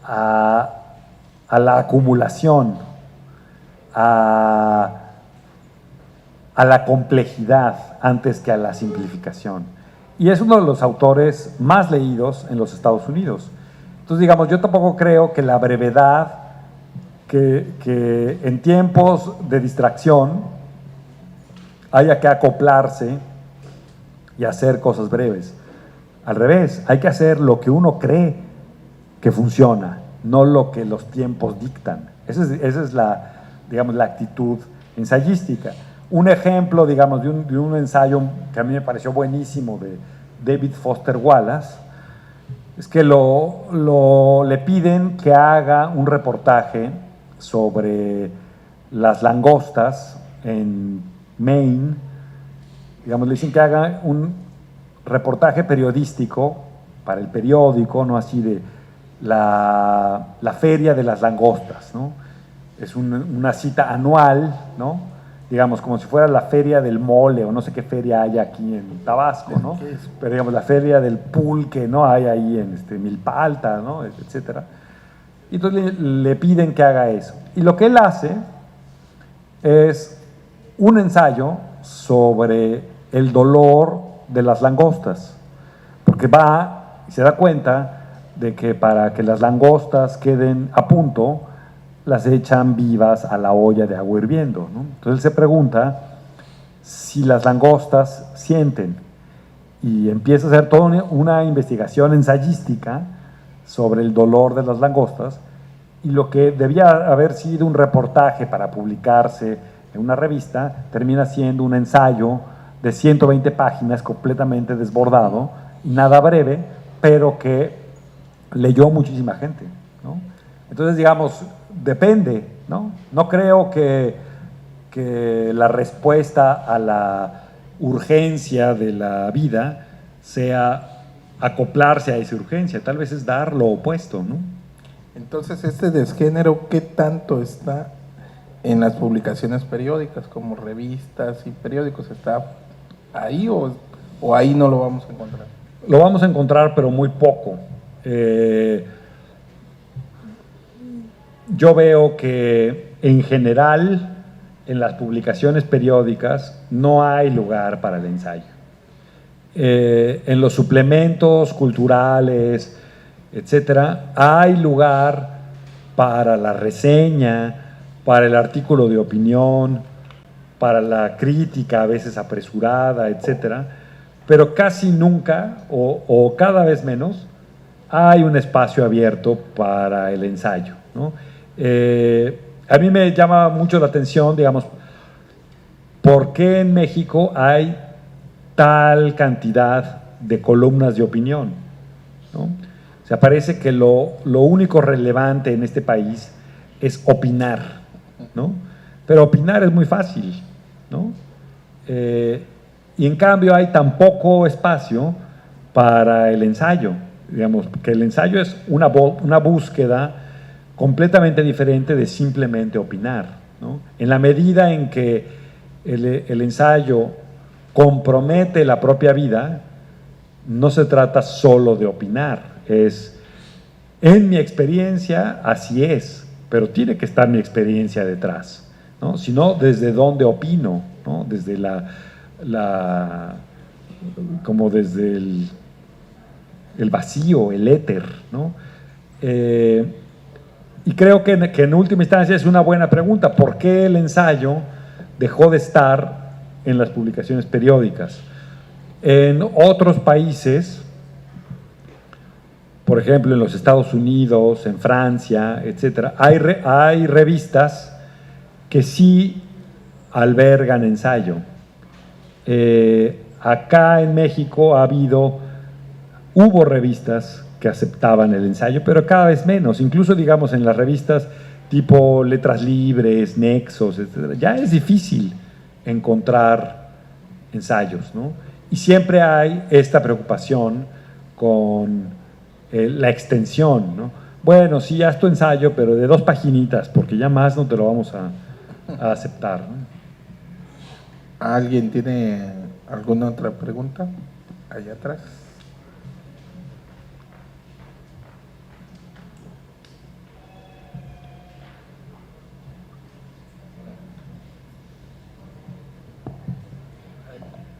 a la acumulación, a la complejidad antes que a la simplificación. Y es uno de los autores más leídos en los Estados Unidos. Entonces, digamos, yo tampoco creo que la brevedad, que en tiempos de distracción haya que acoplarse y hacer cosas breves. Al revés, hay que hacer lo que uno cree que funciona, no lo que los tiempos dictan. Esa es la, digamos, la actitud ensayística. Un ejemplo, digamos, de un ensayo que a mí me pareció buenísimo de David Foster Wallace es que le piden que haga un reportaje sobre las langostas en Maine. Digamos, le dicen que haga un reportaje periodístico para el periódico, ¿no? Así de la feria de las langostas, ¿no? Es una cita anual, ¿no? Digamos, como si fuera la feria del mole o no sé qué feria hay aquí en Tabasco, ¿no? Pero digamos, la feria del pulque, ¿no? Hay ahí en Milpa Alta, ¿no? Etcétera. Y entonces le piden que haga eso. Y lo que él hace es un ensayo sobre el dolor de las langostas, porque va y se da cuenta de que para que las langostas queden a punto, las echan vivas a la olla de agua hirviendo, ¿no? Entonces él se pregunta si las langostas sienten y empieza a hacer toda una investigación ensayística sobre el dolor de las langostas, y lo que debía haber sido un reportaje para publicarse en una revista termina siendo un ensayo de 120 páginas completamente desbordado y nada breve, pero que leyó muchísima gente, ¿no? Entonces, digamos, depende, ¿no? No creo que la respuesta a la urgencia de la vida sea acoplarse a esa urgencia, tal vez es dar lo opuesto, ¿no? Entonces, este desgénero, ¿qué tanto está en las publicaciones periódicas, como revistas y periódicos? ¿Está ahí o ahí no lo vamos a encontrar? Lo vamos a encontrar, pero muy poco. Yo veo que en general en las publicaciones periódicas no hay lugar para el ensayo. En los suplementos culturales, etcétera, hay lugar para la reseña, para el artículo de opinión, para la crítica a veces apresurada, etcétera, pero casi nunca o cada vez menos hay un espacio abierto para el ensayo, ¿no? A mí me llama mucho la atención, digamos, ¿por qué en México hay tal cantidad de columnas de opinión, ¿no? O sea, parece que lo único relevante en este país es opinar, ¿no? Pero opinar es muy fácil, ¿no? Y en cambio hay tan poco espacio para el ensayo, digamos, que el ensayo es una búsqueda completamente diferente de simplemente opinar, ¿no? En la medida en que el ensayo compromete la propia vida, no se trata solo de opinar, en mi experiencia así es, pero tiene que estar mi experiencia detrás, ¿no? Si no, ¿desde dónde opino, ¿no? Desde como desde el vacío, el éter, ¿no? Y creo que en última instancia es una buena pregunta, ¿por qué el ensayo dejó de estar en las publicaciones periódicas? En otros países, por ejemplo en los Estados Unidos, en Francia, etcétera, hay revistas que sí albergan ensayo. Acá en México hubo revistas que aceptaban el ensayo, pero cada vez menos. Incluso, digamos, en las revistas tipo Letras Libres, Nexos, etc., ya es difícil encontrar ensayos, ¿no? Y siempre hay esta preocupación con la extensión, ¿no? Bueno, sí, haz tu ensayo, pero de 2 paginitas, porque ya más no te lo vamos a aceptar, ¿no? ¿Alguien tiene alguna otra pregunta? Allá atrás.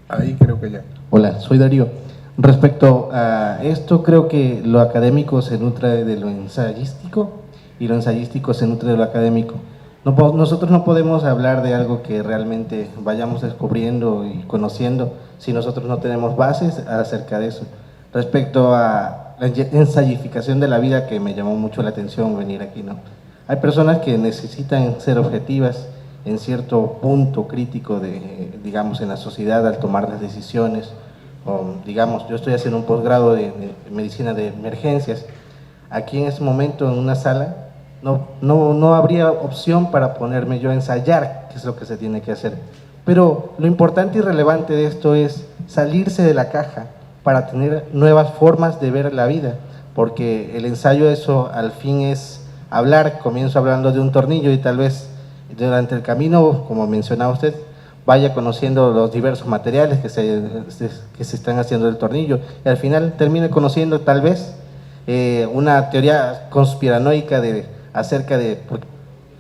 Ahí creo que ya. Hola, soy Darío. Respecto a esto, creo que lo académico se nutre de lo ensayístico y lo ensayístico se nutre de lo académico. Nosotros no podemos hablar de algo que realmente vayamos descubriendo y conociendo si nosotros no tenemos bases acerca de eso. Respecto a la ensayificación de la vida, que me llamó mucho la atención venir aquí, ¿no? Hay personas que necesitan ser objetivas en cierto punto crítico de, digamos, en la sociedad al tomar las decisiones. O, digamos, yo estoy haciendo un posgrado de medicina de emergencias. Aquí en este momento en una sala no habría opción para ponerme yo a ensayar qué es lo que se tiene que hacer. Pero lo importante y relevante de esto es salirse de la caja para tener nuevas formas de ver la vida, porque el ensayo, eso al fin es hablar. Comienzo hablando de un tornillo y tal vez durante el camino, como mencionaba usted, vaya conociendo los diversos materiales que se están haciendo del tornillo, y al final termine conociendo tal vez una teoría conspiranoica acerca de por qué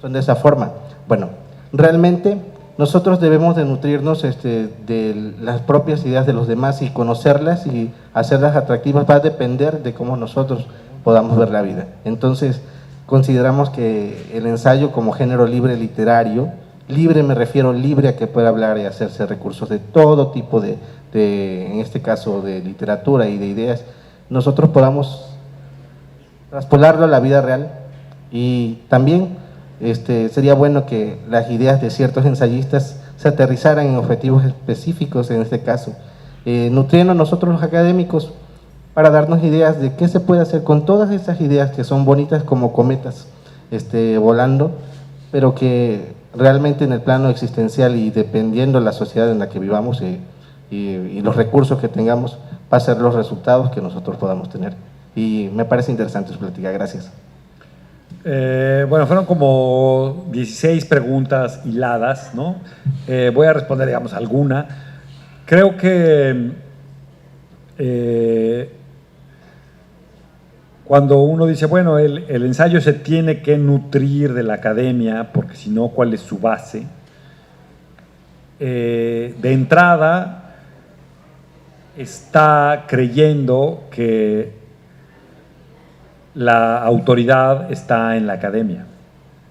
son de esa forma. Bueno, realmente nosotros debemos de nutrirnos de las propias ideas de los demás y conocerlas y hacerlas atractivas. Va a depender de cómo nosotros podamos ver la vida. Entonces, consideramos que el ensayo como género libre literario, libre me refiero libre a que pueda hablar y hacerse recursos de todo tipo en este caso de literatura y de ideas, nosotros podamos traspolarlo a la vida real. Y también sería bueno que las ideas de ciertos ensayistas se aterrizaran en objetivos específicos, en este caso, nutriendo nosotros los académicos para darnos ideas de qué se puede hacer con todas esas ideas que son bonitas como cometas volando, pero que realmente en el plano existencial y dependiendo de la sociedad en la que vivamos y los recursos que tengamos, va a ser los resultados que nosotros podamos tener. Y me parece interesante su plática. Gracias. Bueno, fueron como 16 preguntas hiladas, ¿no? Voy a responder, digamos, alguna. Creo que cuando uno dice, bueno, el ensayo se tiene que nutrir de la academia, porque si no, ¿cuál es su base? De entrada, está creyendo que la autoridad está en la academia.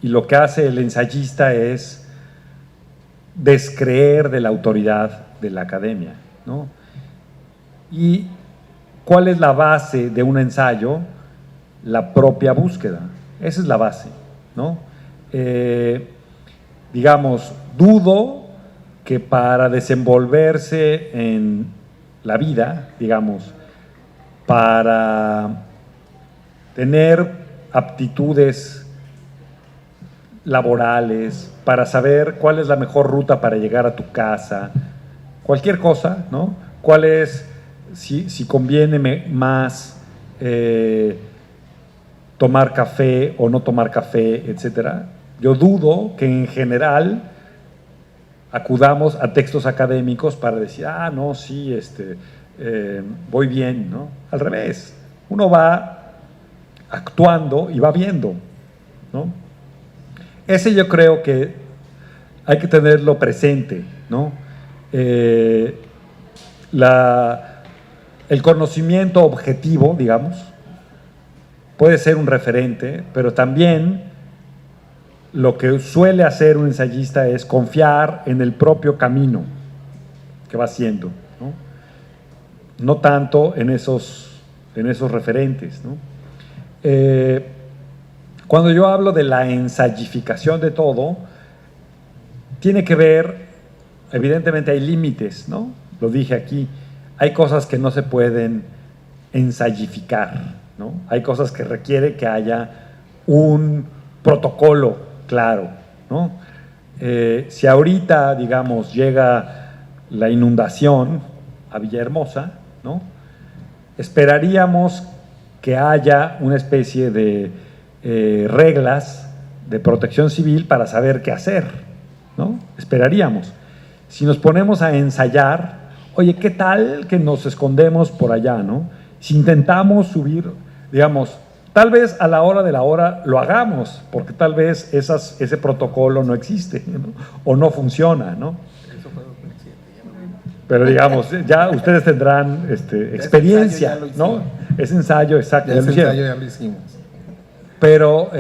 Y lo que hace el ensayista es descreer de la autoridad de la academia, ¿no? ¿Y cuál es la base de un ensayo? La propia búsqueda. Esa es la base, ¿no? Digamos, dudo que para desenvolverse en la vida, digamos, para tener aptitudes laborales, para saber cuál es la mejor ruta para llegar a tu casa, cualquier cosa, ¿no? Cuál es, si conviene más tomar café o no tomar café, etcétera. Yo dudo que en general acudamos a textos académicos para decir, ah, no, sí, voy bien, ¿no? Al revés, uno va actuando y va viendo, ¿no? Ese yo creo que hay que tenerlo presente, ¿no? El conocimiento objetivo, digamos, puede ser un referente, pero también lo que suele hacer un ensayista es confiar en el propio camino que va haciendo, ¿no? No tanto en esos referentes, ¿no? Cuando yo hablo de la ensayificación de todo, tiene que ver, evidentemente hay límites, ¿no? Lo dije aquí, hay cosas que no se pueden ensayificar, ¿no? Hay cosas que requiere que haya un protocolo claro, ¿no? Si ahorita, digamos, llega la inundación a Villahermosa, ¿no? Esperaríamos que haya una especie de reglas de protección civil para saber qué hacer, ¿no? Esperaríamos. Si nos ponemos a ensayar, oye, ¿qué tal que nos escondemos por allá, ¿no? Si intentamos subir, digamos, tal vez a la hora de la hora lo hagamos, porque tal vez ese protocolo no existe, ¿no? O no funciona, ¿no? Pero digamos, ya ustedes tendrán experiencia, ¿no? Ese ensayo, exacto. Ese ensayo ya lo hicimos. Pero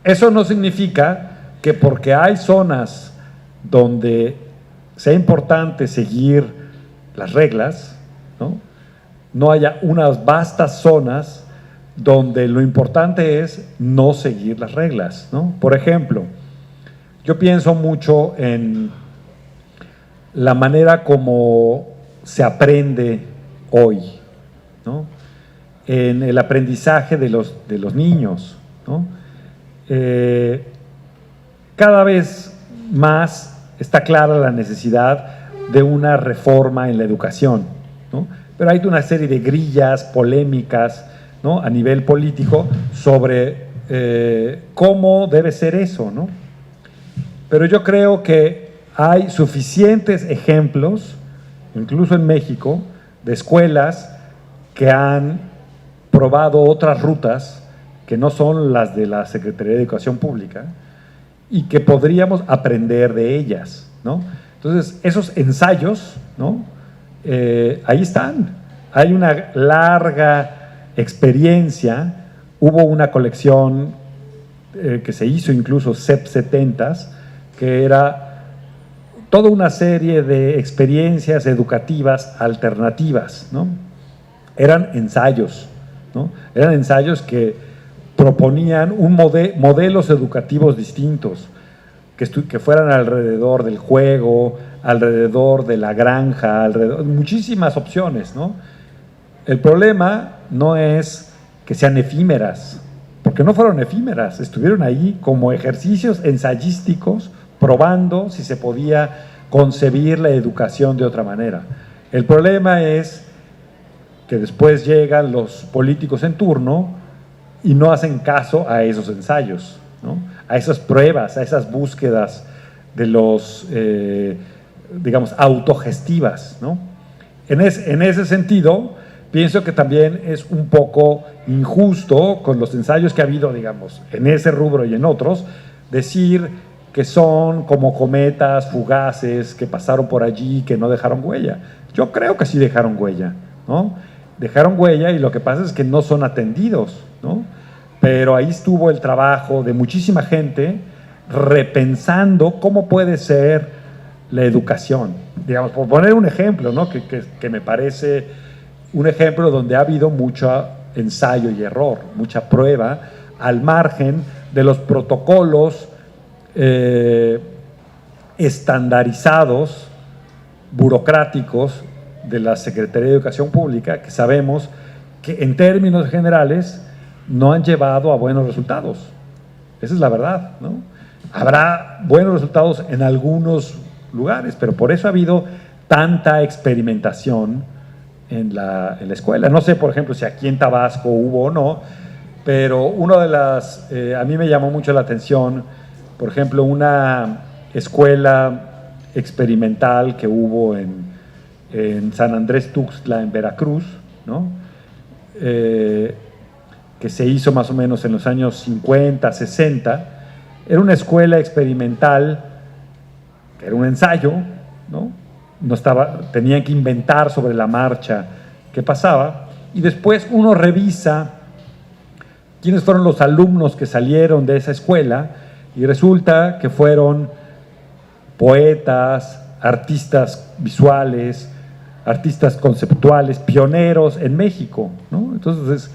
eso no significa que porque hay zonas donde sea importante seguir las reglas, ¿no? No haya unas vastas zonas donde lo importante es no seguir las reglas, ¿no? Por ejemplo, yo pienso mucho en la manera como se aprende hoy, ¿no? En el aprendizaje de los niños, ¿no? Cada vez más está clara la necesidad de una reforma en la educación, ¿no? Pero hay una serie de grillas polémicas, ¿no? A nivel político sobre cómo debe ser eso, ¿no? Pero yo creo que hay suficientes ejemplos, incluso en México, de escuelas que han probado otras rutas que no son las de la Secretaría de Educación Pública y que podríamos aprender de ellas, ¿no? Entonces, esos ensayos, ¿no? Ahí están. Hay una larga experiencia. Hubo una colección que se hizo incluso CEP 70s, que era toda una serie de experiencias educativas alternativas, ¿no? Eran ensayos, ¿no? Eran ensayos que proponían modelos educativos distintos, que fueran alrededor del juego, alrededor de la granja, muchísimas opciones, ¿no? El problema no es que sean efímeras, porque no fueron efímeras, estuvieron ahí como ejercicios ensayísticos, probando si se podía concebir la educación de otra manera. El problema es que después llegan los políticos en turno y no hacen caso a esos ensayos, ¿no? A esas pruebas, a esas búsquedas de los, digamos, autogestivas, ¿no? En ese sentido, pienso que también es un poco injusto con los ensayos que ha habido, digamos, en ese rubro y en otros, decir que son como cometas fugaces que pasaron por allí, que no dejaron huella. Yo creo que sí dejaron huella, ¿no? Dejaron huella y lo que pasa es que no son atendidos, ¿no? Pero ahí estuvo el trabajo de muchísima gente repensando cómo puede ser la educación. Digamos, por poner un ejemplo, ¿no? que me parece un ejemplo donde ha habido mucho ensayo y error, mucha prueba, al margen de los protocolos estandarizados, burocráticos de la Secretaría de Educación Pública, que sabemos que en términos generales no han llevado a buenos resultados. Esa es la verdad, ¿no? Habrá buenos resultados en algunos lugares, pero por eso ha habido tanta experimentación en la escuela. No sé, por ejemplo, si aquí en Tabasco hubo o no, pero una de las, a mí me llamó mucho la atención, por ejemplo, una escuela experimental que hubo en San Andrés Tuxtla, en Veracruz, ¿no? Que se hizo más o menos en los años 50, 60. Era una escuela experimental, que era un ensayo, ¿no? Tenían que inventar sobre la marcha qué pasaba, y después uno revisa quiénes fueron los alumnos que salieron de esa escuela, y resulta que fueron poetas, artistas visuales, artistas conceptuales, pioneros en México, ¿no? Entonces,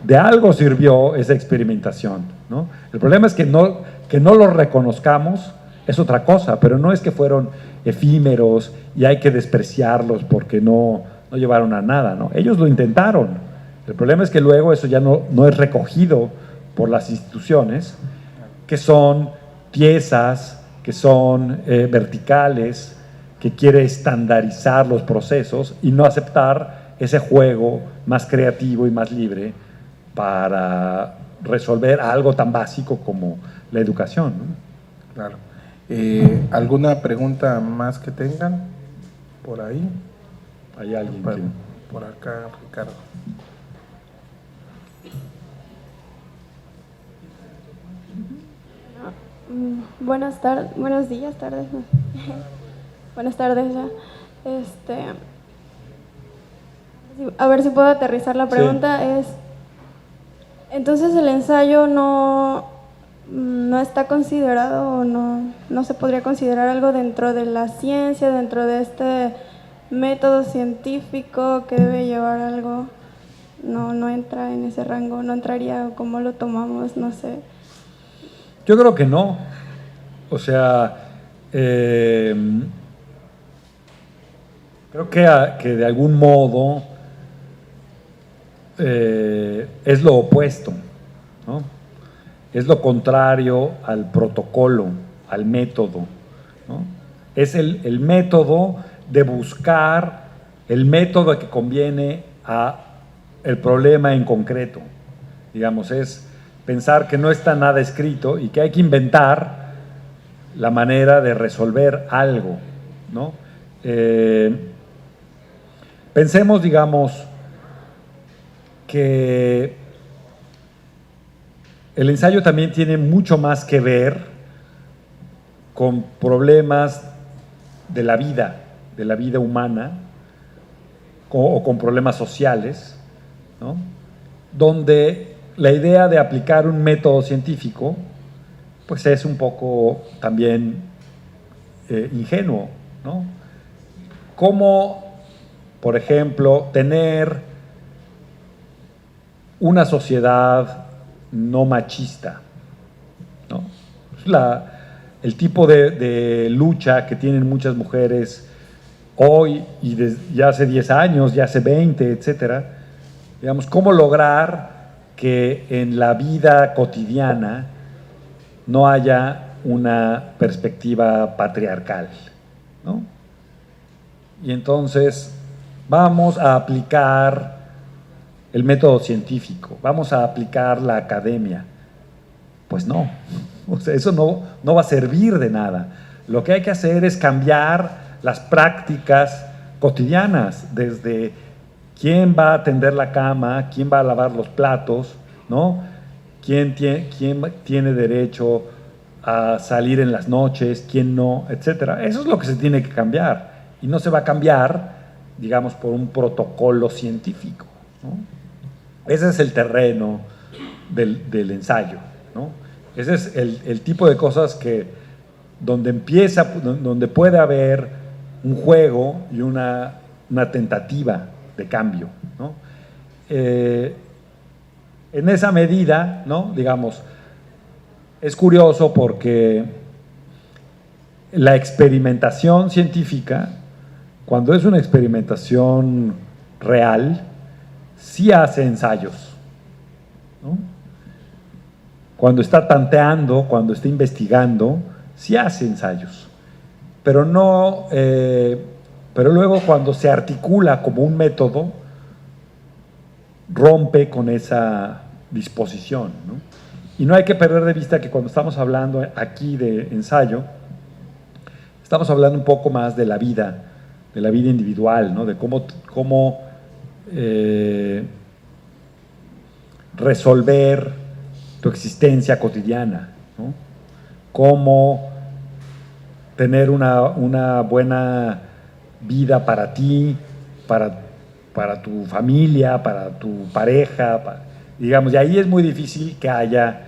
de algo sirvió esa experimentación, ¿no? El problema es que no lo reconozcamos, es otra cosa, pero no es que fueron efímeros y hay que despreciarlos porque no llevaron a nada, ¿no? Ellos lo intentaron. El problema es que luego eso ya no es recogido por las instituciones, que son tiesas, que son verticales, que quiere estandarizar los procesos y no aceptar ese juego más creativo y más libre para resolver algo tan básico como la educación, ¿no? Claro. ¿Alguna pregunta más que tengan por ahí? Hay alguien Por, que... por acá, Ricardo. Buenos días, tardes. Buenas tardes ya. A ver si puedo aterrizar la pregunta. Sí. Entonces el ensayo no está considerado o no se podría considerar algo dentro de la ciencia, dentro de este método científico que debe llevar algo. No entra en ese rango, no entraría, ¿cómo lo tomamos? No sé. Yo creo que no. O sea, creo que de algún modo es lo opuesto, ¿no? Es lo contrario al protocolo, al método, ¿no? Es el método de buscar el método que conviene a el problema en concreto. Digamos, es pensar que no está nada escrito y que hay que inventar la manera de resolver algo, ¿no? Pensemos, digamos, que el ensayo también tiene mucho más que ver con problemas de la vida humana, o con problemas sociales, ¿no? Donde la idea de aplicar un método científico pues es un poco también ingenuo, ¿no? Cómo, por ejemplo, tener una sociedad no machista, ¿no? El tipo de lucha que tienen muchas mujeres hoy y ya hace 10 años, ya hace 20, etcétera. Digamos, cómo lograr que en la vida cotidiana no haya una perspectiva patriarcal, ¿no? Y entonces vamos a aplicar el método científico, vamos a aplicar la academia. Pues no, o sea, eso no va a servir de nada. Lo que hay que hacer es cambiar las prácticas cotidianas, desde quién va a tender la cama, quién va a lavar los platos, ¿no? ¿Quién tiene derecho a salir en las noches, quién no, etcétera? Eso es lo que se tiene que cambiar. Y no se va a cambiar, digamos, por un protocolo científico, ¿no? Ese es el terreno del ensayo, ¿no? Ese es el tipo de cosas donde puede haber un juego y una tentativa de cambio, ¿no? En esa medida, ¿no? Digamos, es curioso porque la experimentación científica, cuando es una experimentación real, sí hace ensayos, ¿no? Cuando está tanteando, cuando está investigando, sí hace ensayos, pero luego cuando se articula como un método, rompe con esa disposición, ¿no? Y no hay que perder de vista que cuando estamos hablando aquí de ensayo, estamos hablando un poco más de la vida individual, ¿no? De cómo resolver tu existencia cotidiana, ¿no? Cómo tener una buena vida para ti, para tu familia, para tu pareja, digamos, y ahí es muy difícil que haya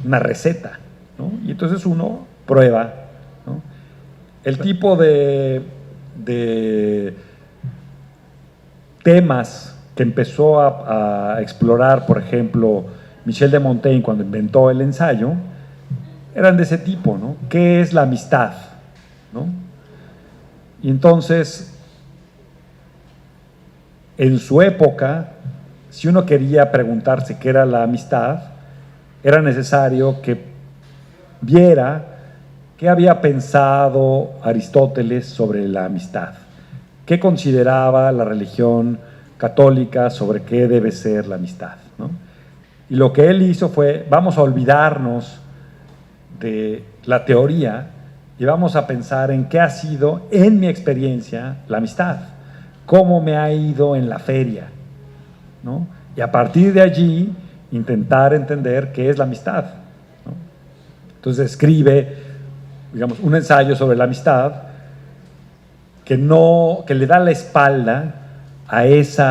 una receta, ¿no? Y entonces uno prueba, ¿no? El tipo de temas que empezó a explorar, por ejemplo, Michel de Montaigne cuando inventó el ensayo, eran de ese tipo, ¿no? ¿Qué es la amistad?, ¿no? Y entonces, en su época, si uno quería preguntarse qué era la amistad, era necesario que viera qué había pensado Aristóteles sobre la amistad, qué consideraba la religión católica sobre qué debe ser la amistad, ¿no? Y lo que él hizo fue, vamos a olvidarnos de la teoría y vamos a pensar en qué ha sido, en mi experiencia, la amistad, cómo me ha ido en la feria, ¿no? Y a partir de allí, intentar entender qué es la amistad, ¿no? Entonces escribe, digamos, un ensayo sobre la amistad que le da la espalda a ese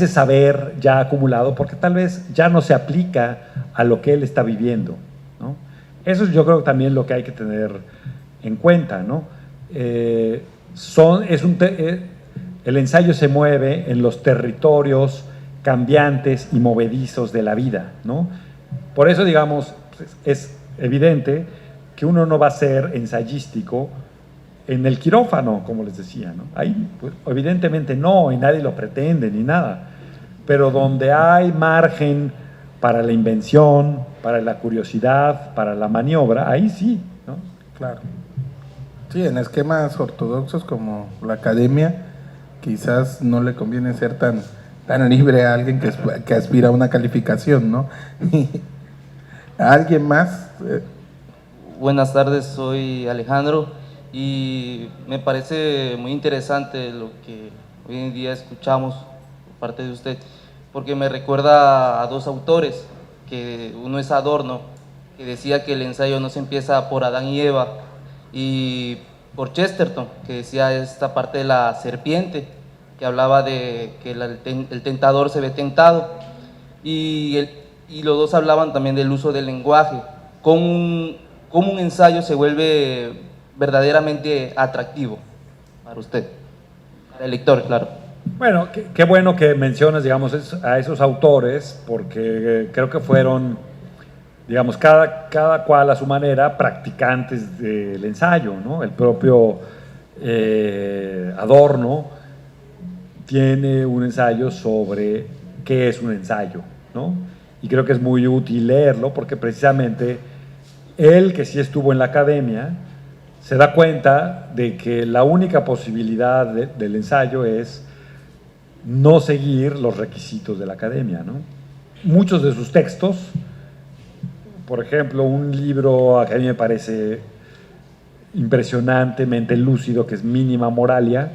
saber ya acumulado, porque tal vez ya no se aplica a lo que él está viviendo, ¿no? Eso yo creo que también lo que hay que tener en cuenta, ¿no? El ensayo se mueve en los territorios cambiantes y movedizos de la vida, ¿no? Por eso, digamos, es evidente que uno no va a ser ensayístico en el quirófano, como les decía, ¿no? Ahí, pues, evidentemente no, y nadie lo pretende ni nada, pero donde hay margen para la invención, para la curiosidad, para la maniobra, ahí sí, ¿no? Claro. Sí, en esquemas ortodoxos como la academia, quizás no le conviene ser tan libre a alguien que aspira a una calificación, ¿no? ¿Alguien más? Buenas tardes, soy Alejandro y me parece muy interesante lo que hoy en día escuchamos por parte de usted, porque me recuerda a dos autores, que uno es Adorno, que decía que el ensayo no se empieza por Adán y Eva, y por Chesterton, que decía esta parte de la serpiente, que hablaba de que el tentador se ve tentado, y los dos hablaban también del uso del lenguaje, cómo un ensayo se vuelve verdaderamente atractivo para usted, para el lector, claro. Bueno, qué bueno que mencionas, digamos, a esos autores, porque creo que fueron, digamos, cada cual a su manera, practicantes del ensayo, ¿no? El propio Adorno tiene un ensayo sobre qué es un ensayo, ¿no? Y creo que es muy útil leerlo, porque precisamente él, que sí estuvo en la academia, se da cuenta de que la única posibilidad del ensayo es no seguir los requisitos de la academia, ¿no? Muchos de sus textos, por ejemplo, un libro que a mí me parece impresionantemente lúcido, que es Mínima Moralia,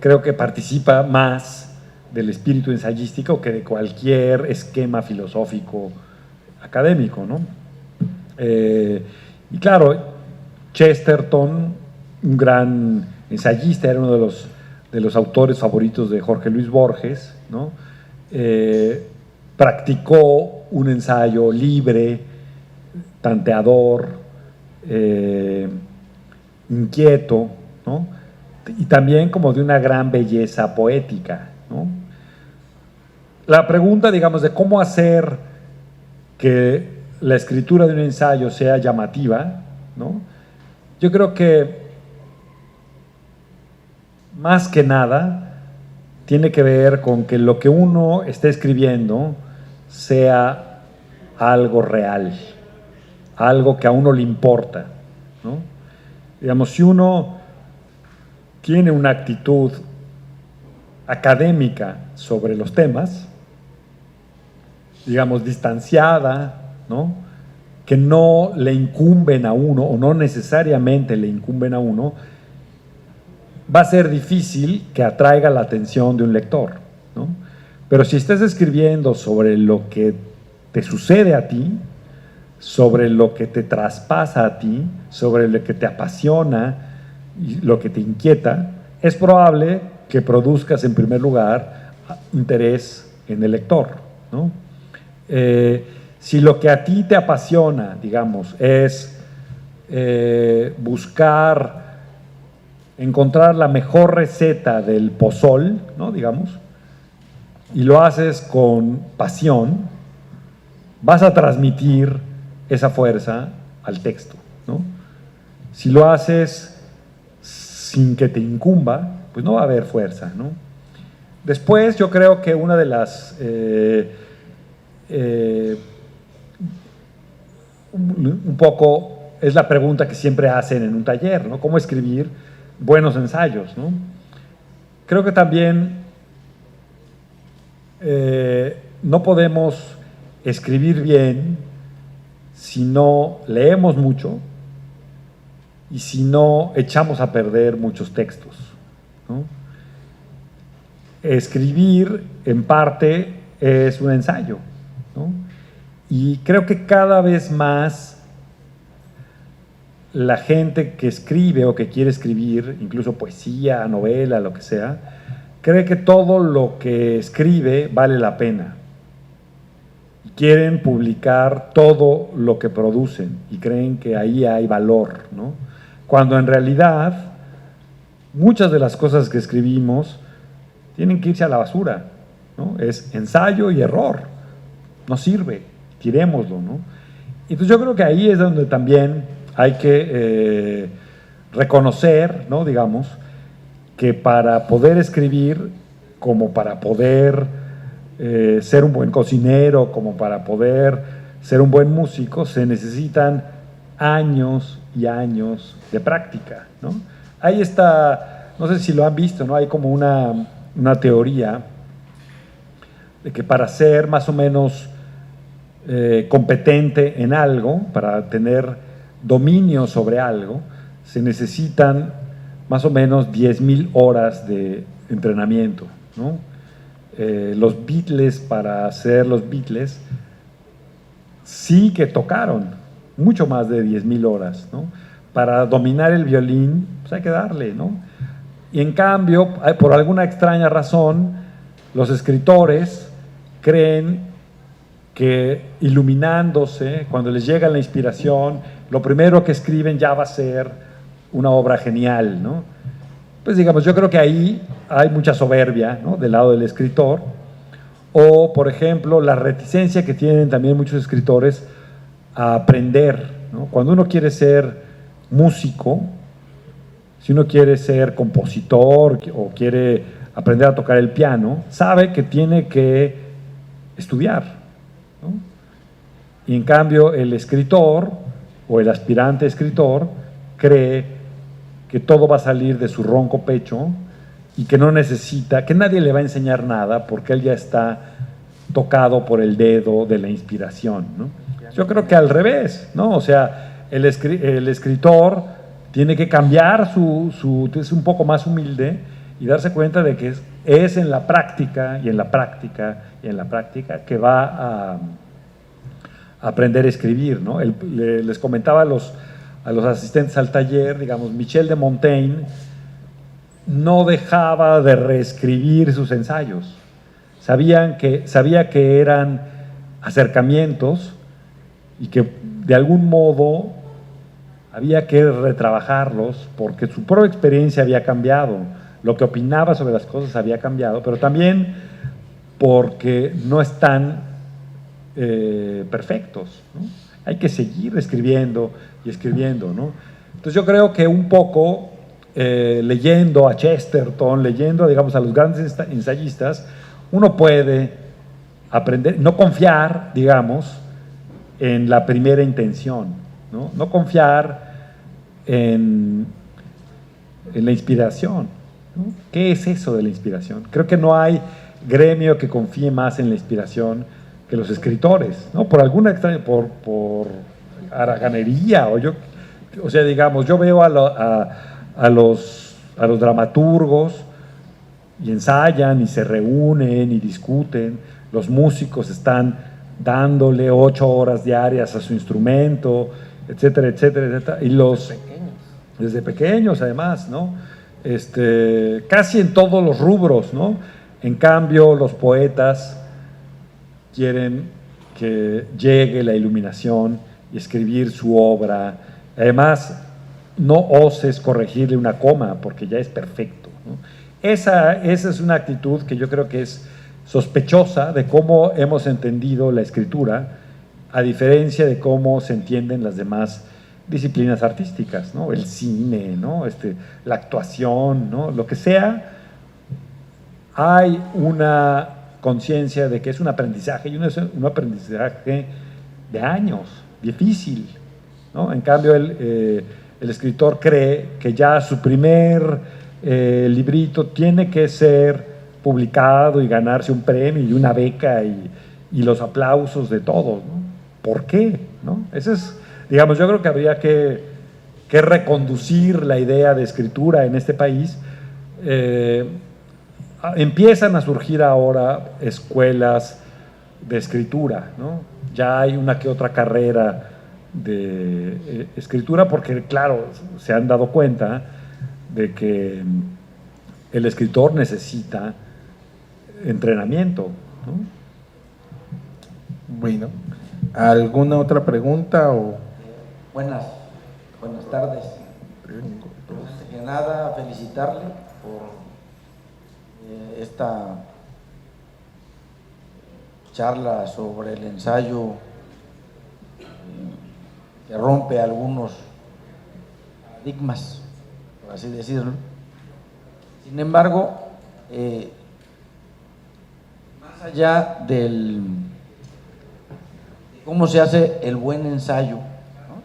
creo que participa más del espíritu ensayístico que de cualquier esquema filosófico académico, ¿no? Y claro, Chesterton, un gran ensayista, era uno de los autores favoritos de Jorge Luis Borges, ¿no? Practicó un ensayo libre, tanteador, inquieto, ¿no? Y también como de una gran belleza poética, ¿no? La pregunta, digamos, de cómo hacer que la escritura de un ensayo sea llamativa, ¿no? Yo creo que más que nada tiene que ver con que lo que uno esté escribiendo sea algo real, algo que a uno le importa, ¿no? Digamos, si uno tiene una actitud académica sobre los temas, digamos, distanciada, ¿no? Que no le incumben a uno o no necesariamente le incumben a uno, va a ser difícil que atraiga la atención de un lector, ¿no? Pero si estás escribiendo sobre lo que te sucede a ti, sobre lo que te traspasa a ti, sobre lo que te apasiona y lo que te inquieta, es probable que produzcas en primer lugar interés en el lector, ¿no? Si lo que a ti te apasiona, digamos, es encontrar la mejor receta del pozol, ¿no? Digamos, y lo haces con pasión, vas a transmitir esa fuerza al texto, ¿no? Si lo haces sin que te incumba, pues no va a haber fuerza, ¿no? Después yo creo que una de las un poco es la pregunta que siempre hacen en un taller, ¿no? ¿Cómo escribir buenos ensayos, ¿no? creo que también no podemos escribir bien si no leemos mucho y si no echamos a perder muchos textos, ¿no? Escribir, en parte, es un ensayo, ¿no? Y creo que cada vez más la gente que escribe o que quiere escribir, incluso poesía, novela, lo que sea, cree que todo lo que escribe vale la pena. Quieren publicar todo lo que producen y creen que ahí hay valor, ¿no? Cuando en realidad muchas de las cosas que escribimos tienen que irse a la basura, ¿no? Es ensayo y error, no sirve, tirémoslo, ¿no? Entonces yo creo que ahí es donde también hay que reconocer, ¿no? Digamos, que para poder escribir, como para poder ser un buen cocinero, como para poder ser un buen músico, se necesitan años y años de práctica, ¿no? Ahí está, no sé si lo han visto, ¿no? Hay como una teoría de que para ser más o menos competente en algo, para tener dominio sobre algo, se necesitan más o menos 10,000 horas de entrenamiento, ¿no? Los Beatles, para ser los Beatles, sí que tocaron mucho más de 10,000 horas, ¿no? Para dominar el violín, pues hay que darle, ¿no? Y en cambio, por alguna extraña razón, los escritores creen que iluminándose, cuando les llega la inspiración, lo primero que escriben ya va a ser una obra genial, ¿no? Pues digamos, yo creo que ahí hay mucha soberbia, ¿no? Del lado del escritor, o por ejemplo, la reticencia que tienen también muchos escritores a aprender, ¿no? Cuando uno quiere ser músico, si uno quiere ser compositor o quiere aprender a tocar el piano, sabe que tiene que estudiar, ¿no? Y en cambio el escritor o el aspirante escritor cree que todo va a salir de su ronco pecho y que no necesita, que nadie le va a enseñar nada porque él ya está tocado por el dedo de la inspiración, ¿no? Yo creo que al revés, ¿no? O sea, el escritor tiene que cambiar es un poco más humilde y darse cuenta de que es en la práctica y en la práctica y en la práctica que va a aprender a escribir, ¿no? Les comentaba a los asistentes al taller, digamos, Michel de Montaigne no dejaba de reescribir sus ensayos. Sabía que eran acercamientos y que de algún modo había que retrabajarlos porque su propia experiencia había cambiado, lo que opinaba sobre las cosas había cambiado, pero también porque no están perfectos, ¿no? Hay que seguir escribiendo y escribiendo, ¿no? Entonces yo creo que un poco leyendo a Chesterton, leyendo, digamos, a los grandes ensayistas, uno puede aprender, no confiar, digamos, en la primera intención, ¿no? No confiar en la inspiración, ¿no? ¿Qué es eso de la inspiración? Creo que no hay gremio que confíe más en la inspiración que los escritores, ¿no? Por alguna extraña, por haraganería, o sea, digamos, yo veo a los dramaturgos y ensayan y se reúnen y discuten, los músicos están dándole 8 horas diarias a su instrumento, etcétera, etcétera, etcétera, y desde pequeños además, ¿no? Casi en todos los rubros, ¿no? En cambio, los poetas quieren que llegue la iluminación y escribir su obra. Además, no oses corregirle una coma porque ya es perfecto, ¿no? Esa es una actitud que yo creo que es sospechosa de cómo hemos entendido la escritura, a diferencia de cómo se entienden las demás disciplinas artísticas, ¿no? El cine, ¿no? La actuación, ¿no? Lo que sea, hay una conciencia de que es un aprendizaje y un aprendizaje de años, difícil, ¿no? En cambio, el escritor cree que ya su primer el librito tiene que ser publicado y ganarse un premio y una beca y los aplausos de todos, ¿no? ¿Por qué? ¿No? Ese es, digamos, yo creo que habría que reconducir la idea de escritura en este país. Empiezan a surgir ahora escuelas de escritura, ¿no? Ya hay una que otra carrera de escritura porque, claro, se han dado cuenta de que el escritor necesita entrenamiento, ¿no? Bueno, ¿alguna otra pregunta? Buenas tardes. Antes que nada, felicitarle por esta charla sobre el ensayo que rompe algunos paradigmas, por así decirlo. Sin embargo, más allá de cómo se hace el buen ensayo, ¿no?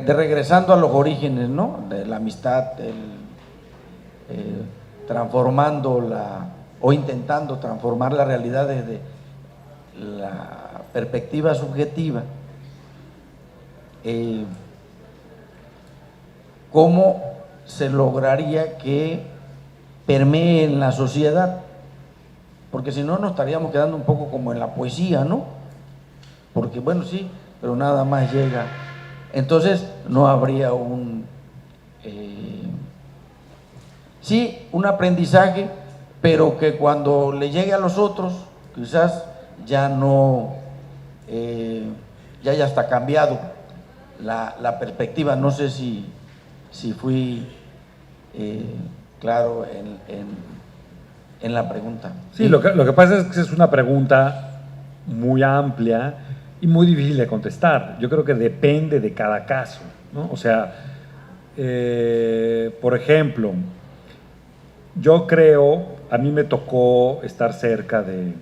Regresando a los orígenes, ¿no? De la amistad, o intentando transformar la realidad desde la perspectiva subjetiva, ¿cómo se lograría que permee en la sociedad? Porque si no, nos estaríamos quedando un poco como en la poesía, ¿no? Porque, bueno, sí, pero nada más llega. Entonces, no habría un aprendizaje, pero que cuando le llegue a los otros, quizás ya no, ya está cambiado la perspectiva. No sé si fui claro en la pregunta. Sí, lo que pasa es que es una pregunta muy amplia y muy difícil de contestar. Yo creo que depende de cada caso, ¿no? O sea, por ejemplo, yo creo, a mí me tocó estar cerca de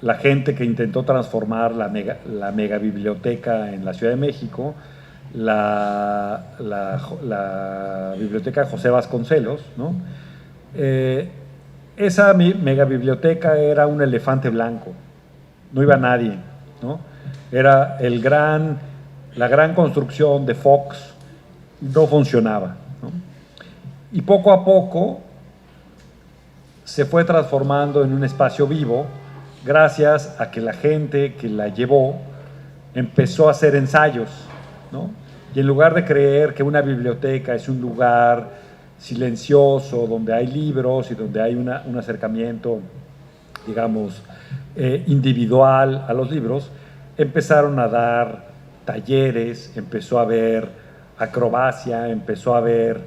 la gente que intentó transformar la mega biblioteca en la Ciudad de México, la biblioteca José Vasconcelos, ¿no? Esa mega biblioteca era un elefante blanco, no iba nadie, ¿no? Era la gran construcción de Fox, no funcionaba, ¿no? Y poco a poco se fue transformando en un espacio vivo gracias a que la gente que la llevó empezó a hacer ensayos, ¿no? Y en lugar de creer que una biblioteca es un lugar silencioso, donde hay libros y donde hay un acercamiento, digamos, individual a los libros, empezaron a dar talleres, empezó a haber acrobacia, empezó a haber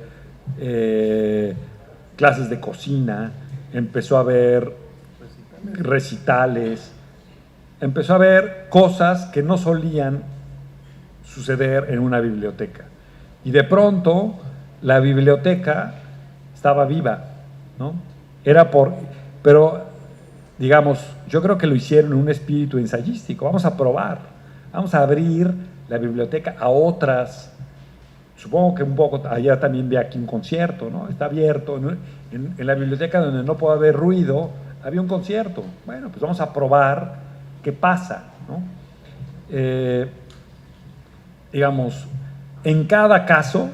clases de cocina, empezó a haber recitales, empezó a haber cosas que no solían suceder en una biblioteca. Y de pronto la biblioteca estaba viva, ¿no? Pero, digamos, yo creo que lo hicieron en un espíritu ensayístico. Vamos a probar, vamos a abrir la biblioteca a otras. Supongo que un poco, allá también ve aquí un concierto, ¿no? Está abierto. En la biblioteca donde no puede haber ruido, había un concierto. Bueno, pues vamos a probar qué pasa, ¿no? Digamos, en cada caso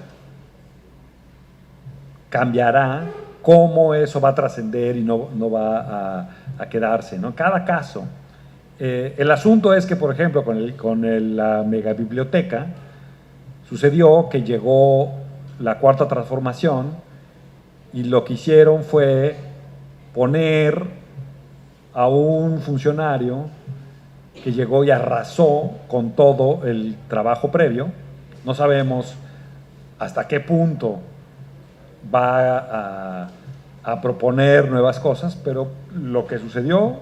cambiará cómo eso va a trascender y no va a quedarse, ¿no? Cada caso. El asunto es que, por ejemplo, con la megabiblioteca, sucedió que llegó la Cuarta Transformación y lo que hicieron fue poner a un funcionario que llegó y arrasó con todo el trabajo previo. No sabemos hasta qué punto va a proponer nuevas cosas, pero lo que sucedió,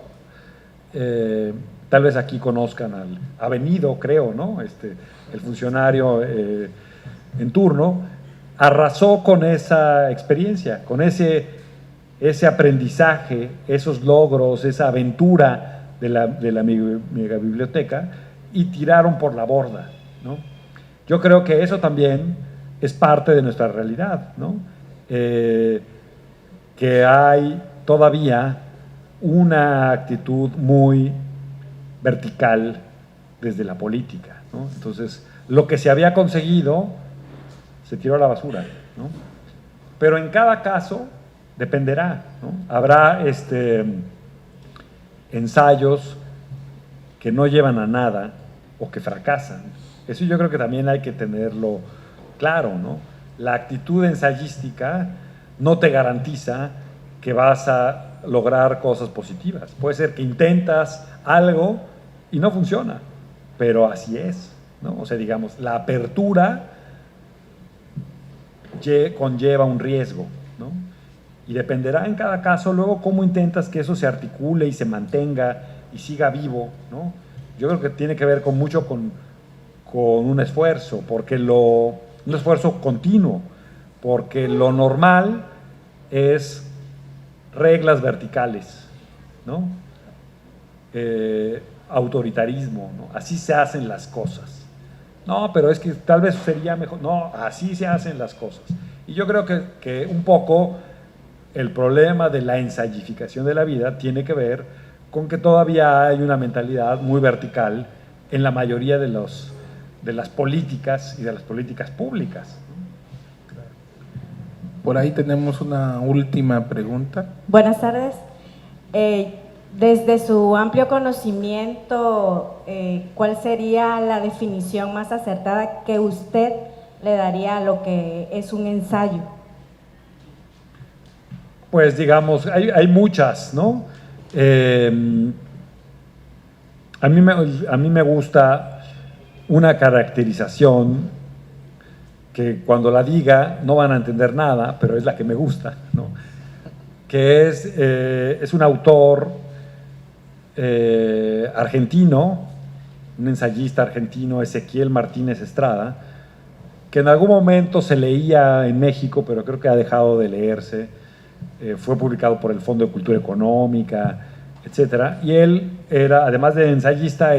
tal vez aquí conozcan ha venido, creo, ¿no? El funcionario en turno, arrasó con esa experiencia, con ese aprendizaje, esos logros, esa aventura de la megabiblioteca, y tiraron por la borda, ¿no? Yo creo que eso también es parte de nuestra realidad, ¿no? Que hay todavía una actitud muy vertical desde la política, ¿no? Entonces, lo que se había conseguido se tiró a la basura, ¿no? Pero en cada caso dependerá, ¿no? Habrá ensayos que no llevan a nada o que fracasan. Eso yo creo que también hay que tenerlo claro, ¿no? La actitud ensayística no te garantiza que vas a lograr cosas positivas. Puede ser que intentas algo y no funciona, pero así es, ¿no? O sea, digamos, la apertura conlleva un riesgo, ¿no? Y dependerá en cada caso luego cómo intentas que eso se articule y se mantenga y siga vivo, ¿no? Yo creo que tiene que ver mucho con un esfuerzo, un esfuerzo continuo, porque lo normal es reglas verticales, ¿no? Autoritarismo, ¿no? Así se hacen las cosas. No, pero es que tal vez sería mejor. No, así se hacen las cosas. Y yo creo que un poco el problema de la ensayificación de la vida tiene que ver con que todavía hay una mentalidad muy vertical en la mayoría de las políticas y de las políticas públicas. Por ahí tenemos una última pregunta. Buenas tardes. Desde su amplio conocimiento, ¿cuál sería la definición más acertada que usted le daría a lo que es un ensayo? Pues digamos, hay muchas, ¿no? A mí me gusta una caracterización que cuando la diga no van a entender nada, pero es la que me gusta, ¿no? Que es un autor argentino, un ensayista argentino, Ezequiel Martínez Estrada, que en algún momento se leía en México, pero creo que ha dejado de leerse. Fue publicado por el Fondo de Cultura Económica, etcétera. Y él era, además de ensayista,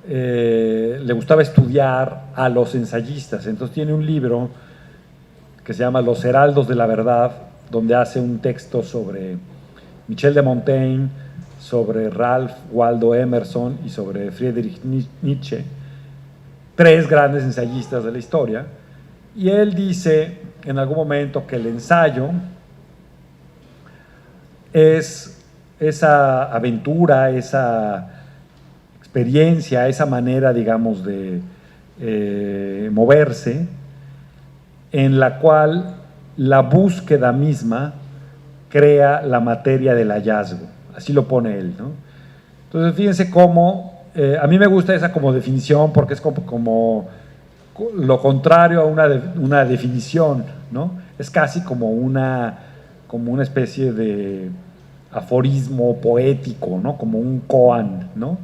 le gustaba estudiar a los ensayistas. Entonces tiene un libro que se llama Los Heraldos de la Verdad, donde hace un texto sobre Michel de Montaigne, sobre Ralph Waldo Emerson y sobre Friedrich Nietzsche, tres grandes ensayistas de la historia. Y él dice en algún momento que el ensayo es esa aventura, esa experiencia, esa manera, digamos, de moverse, en la cual la búsqueda misma crea la materia del hallazgo. Así lo pone él, ¿no? Entonces, fíjense cómo, a mí me gusta esa como definición, porque es como lo contrario a una definición, ¿no? Es casi como una especie de aforismo poético, ¿no? Como un koan, ¿no?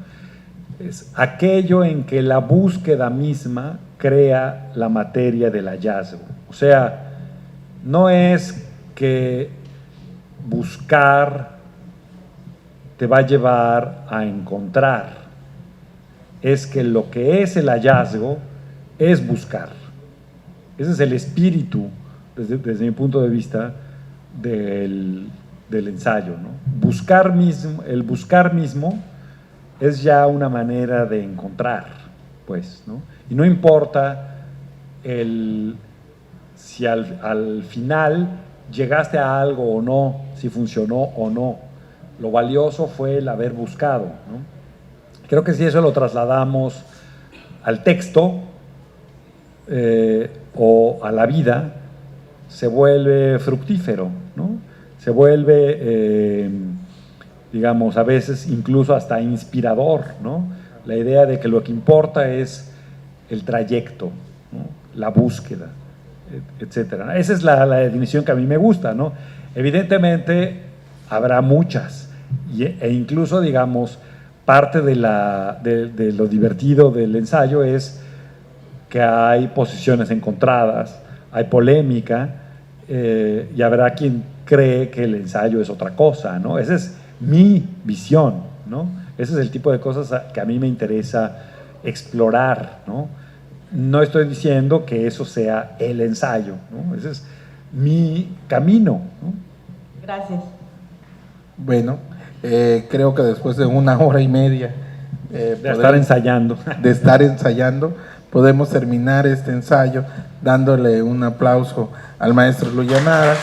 Es aquello en que la búsqueda misma crea la materia del hallazgo. O sea, no es que buscar te va a llevar a encontrar, es que lo que es el hallazgo es buscar. Ese es el espíritu, desde mi punto de vista, del ensayo, ¿no? El buscar mismo es ya una manera de encontrar, pues, ¿no? Y no importa si al final llegaste a algo o no, si funcionó o no. Lo valioso fue el haber buscado, ¿no? Creo que si eso lo trasladamos al texto o a la vida, se vuelve fructífero, ¿no? Se vuelve, digamos, a veces incluso hasta inspirador, ¿no? La idea de que lo que importa es el trayecto, ¿no? La búsqueda, etcétera. Esa es la definición que a mí me gusta, ¿no? Evidentemente habrá muchas, e incluso, digamos, parte de lo divertido del ensayo es que hay posiciones encontradas, hay polémica, y habrá quien cree que el ensayo es otra cosa, ¿no? Esa es mi visión, ¿no? Ese es el tipo de cosas que a mí me interesa explorar, ¿no? no estoy diciendo que eso sea el ensayo, ¿no? Ese es mi camino, ¿no? Gracias. Bueno, creo que después de 1 hora y media De estar ensayando, podemos terminar este ensayo dándole un aplauso al maestro Luyanara.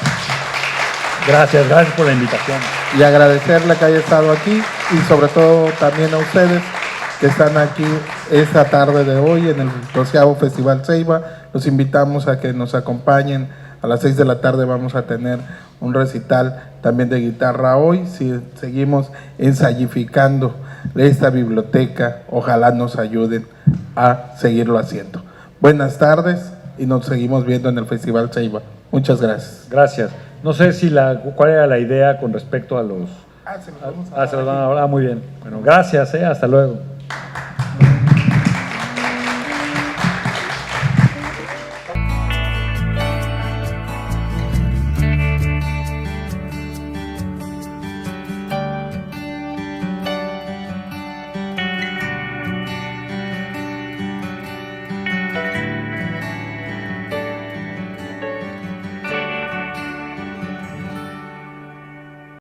Gracias por la invitación. Y agradecerle que haya estado aquí y sobre todo también a ustedes que están aquí esta tarde de hoy en el 12º Festival Ceiba. Los invitamos a que nos acompañen. A las 6 de la tarde vamos a tener un recital también de guitarra hoy. Si seguimos ensayificando esta biblioteca, ojalá nos ayuden a seguirlo haciendo. Buenas tardes y nos seguimos viendo en el Festival Ceiba. Muchas gracias. Gracias. No sé si cuál era la idea con respecto a los... Se los vamos a dar muy bien. Bueno, gracias, hasta luego.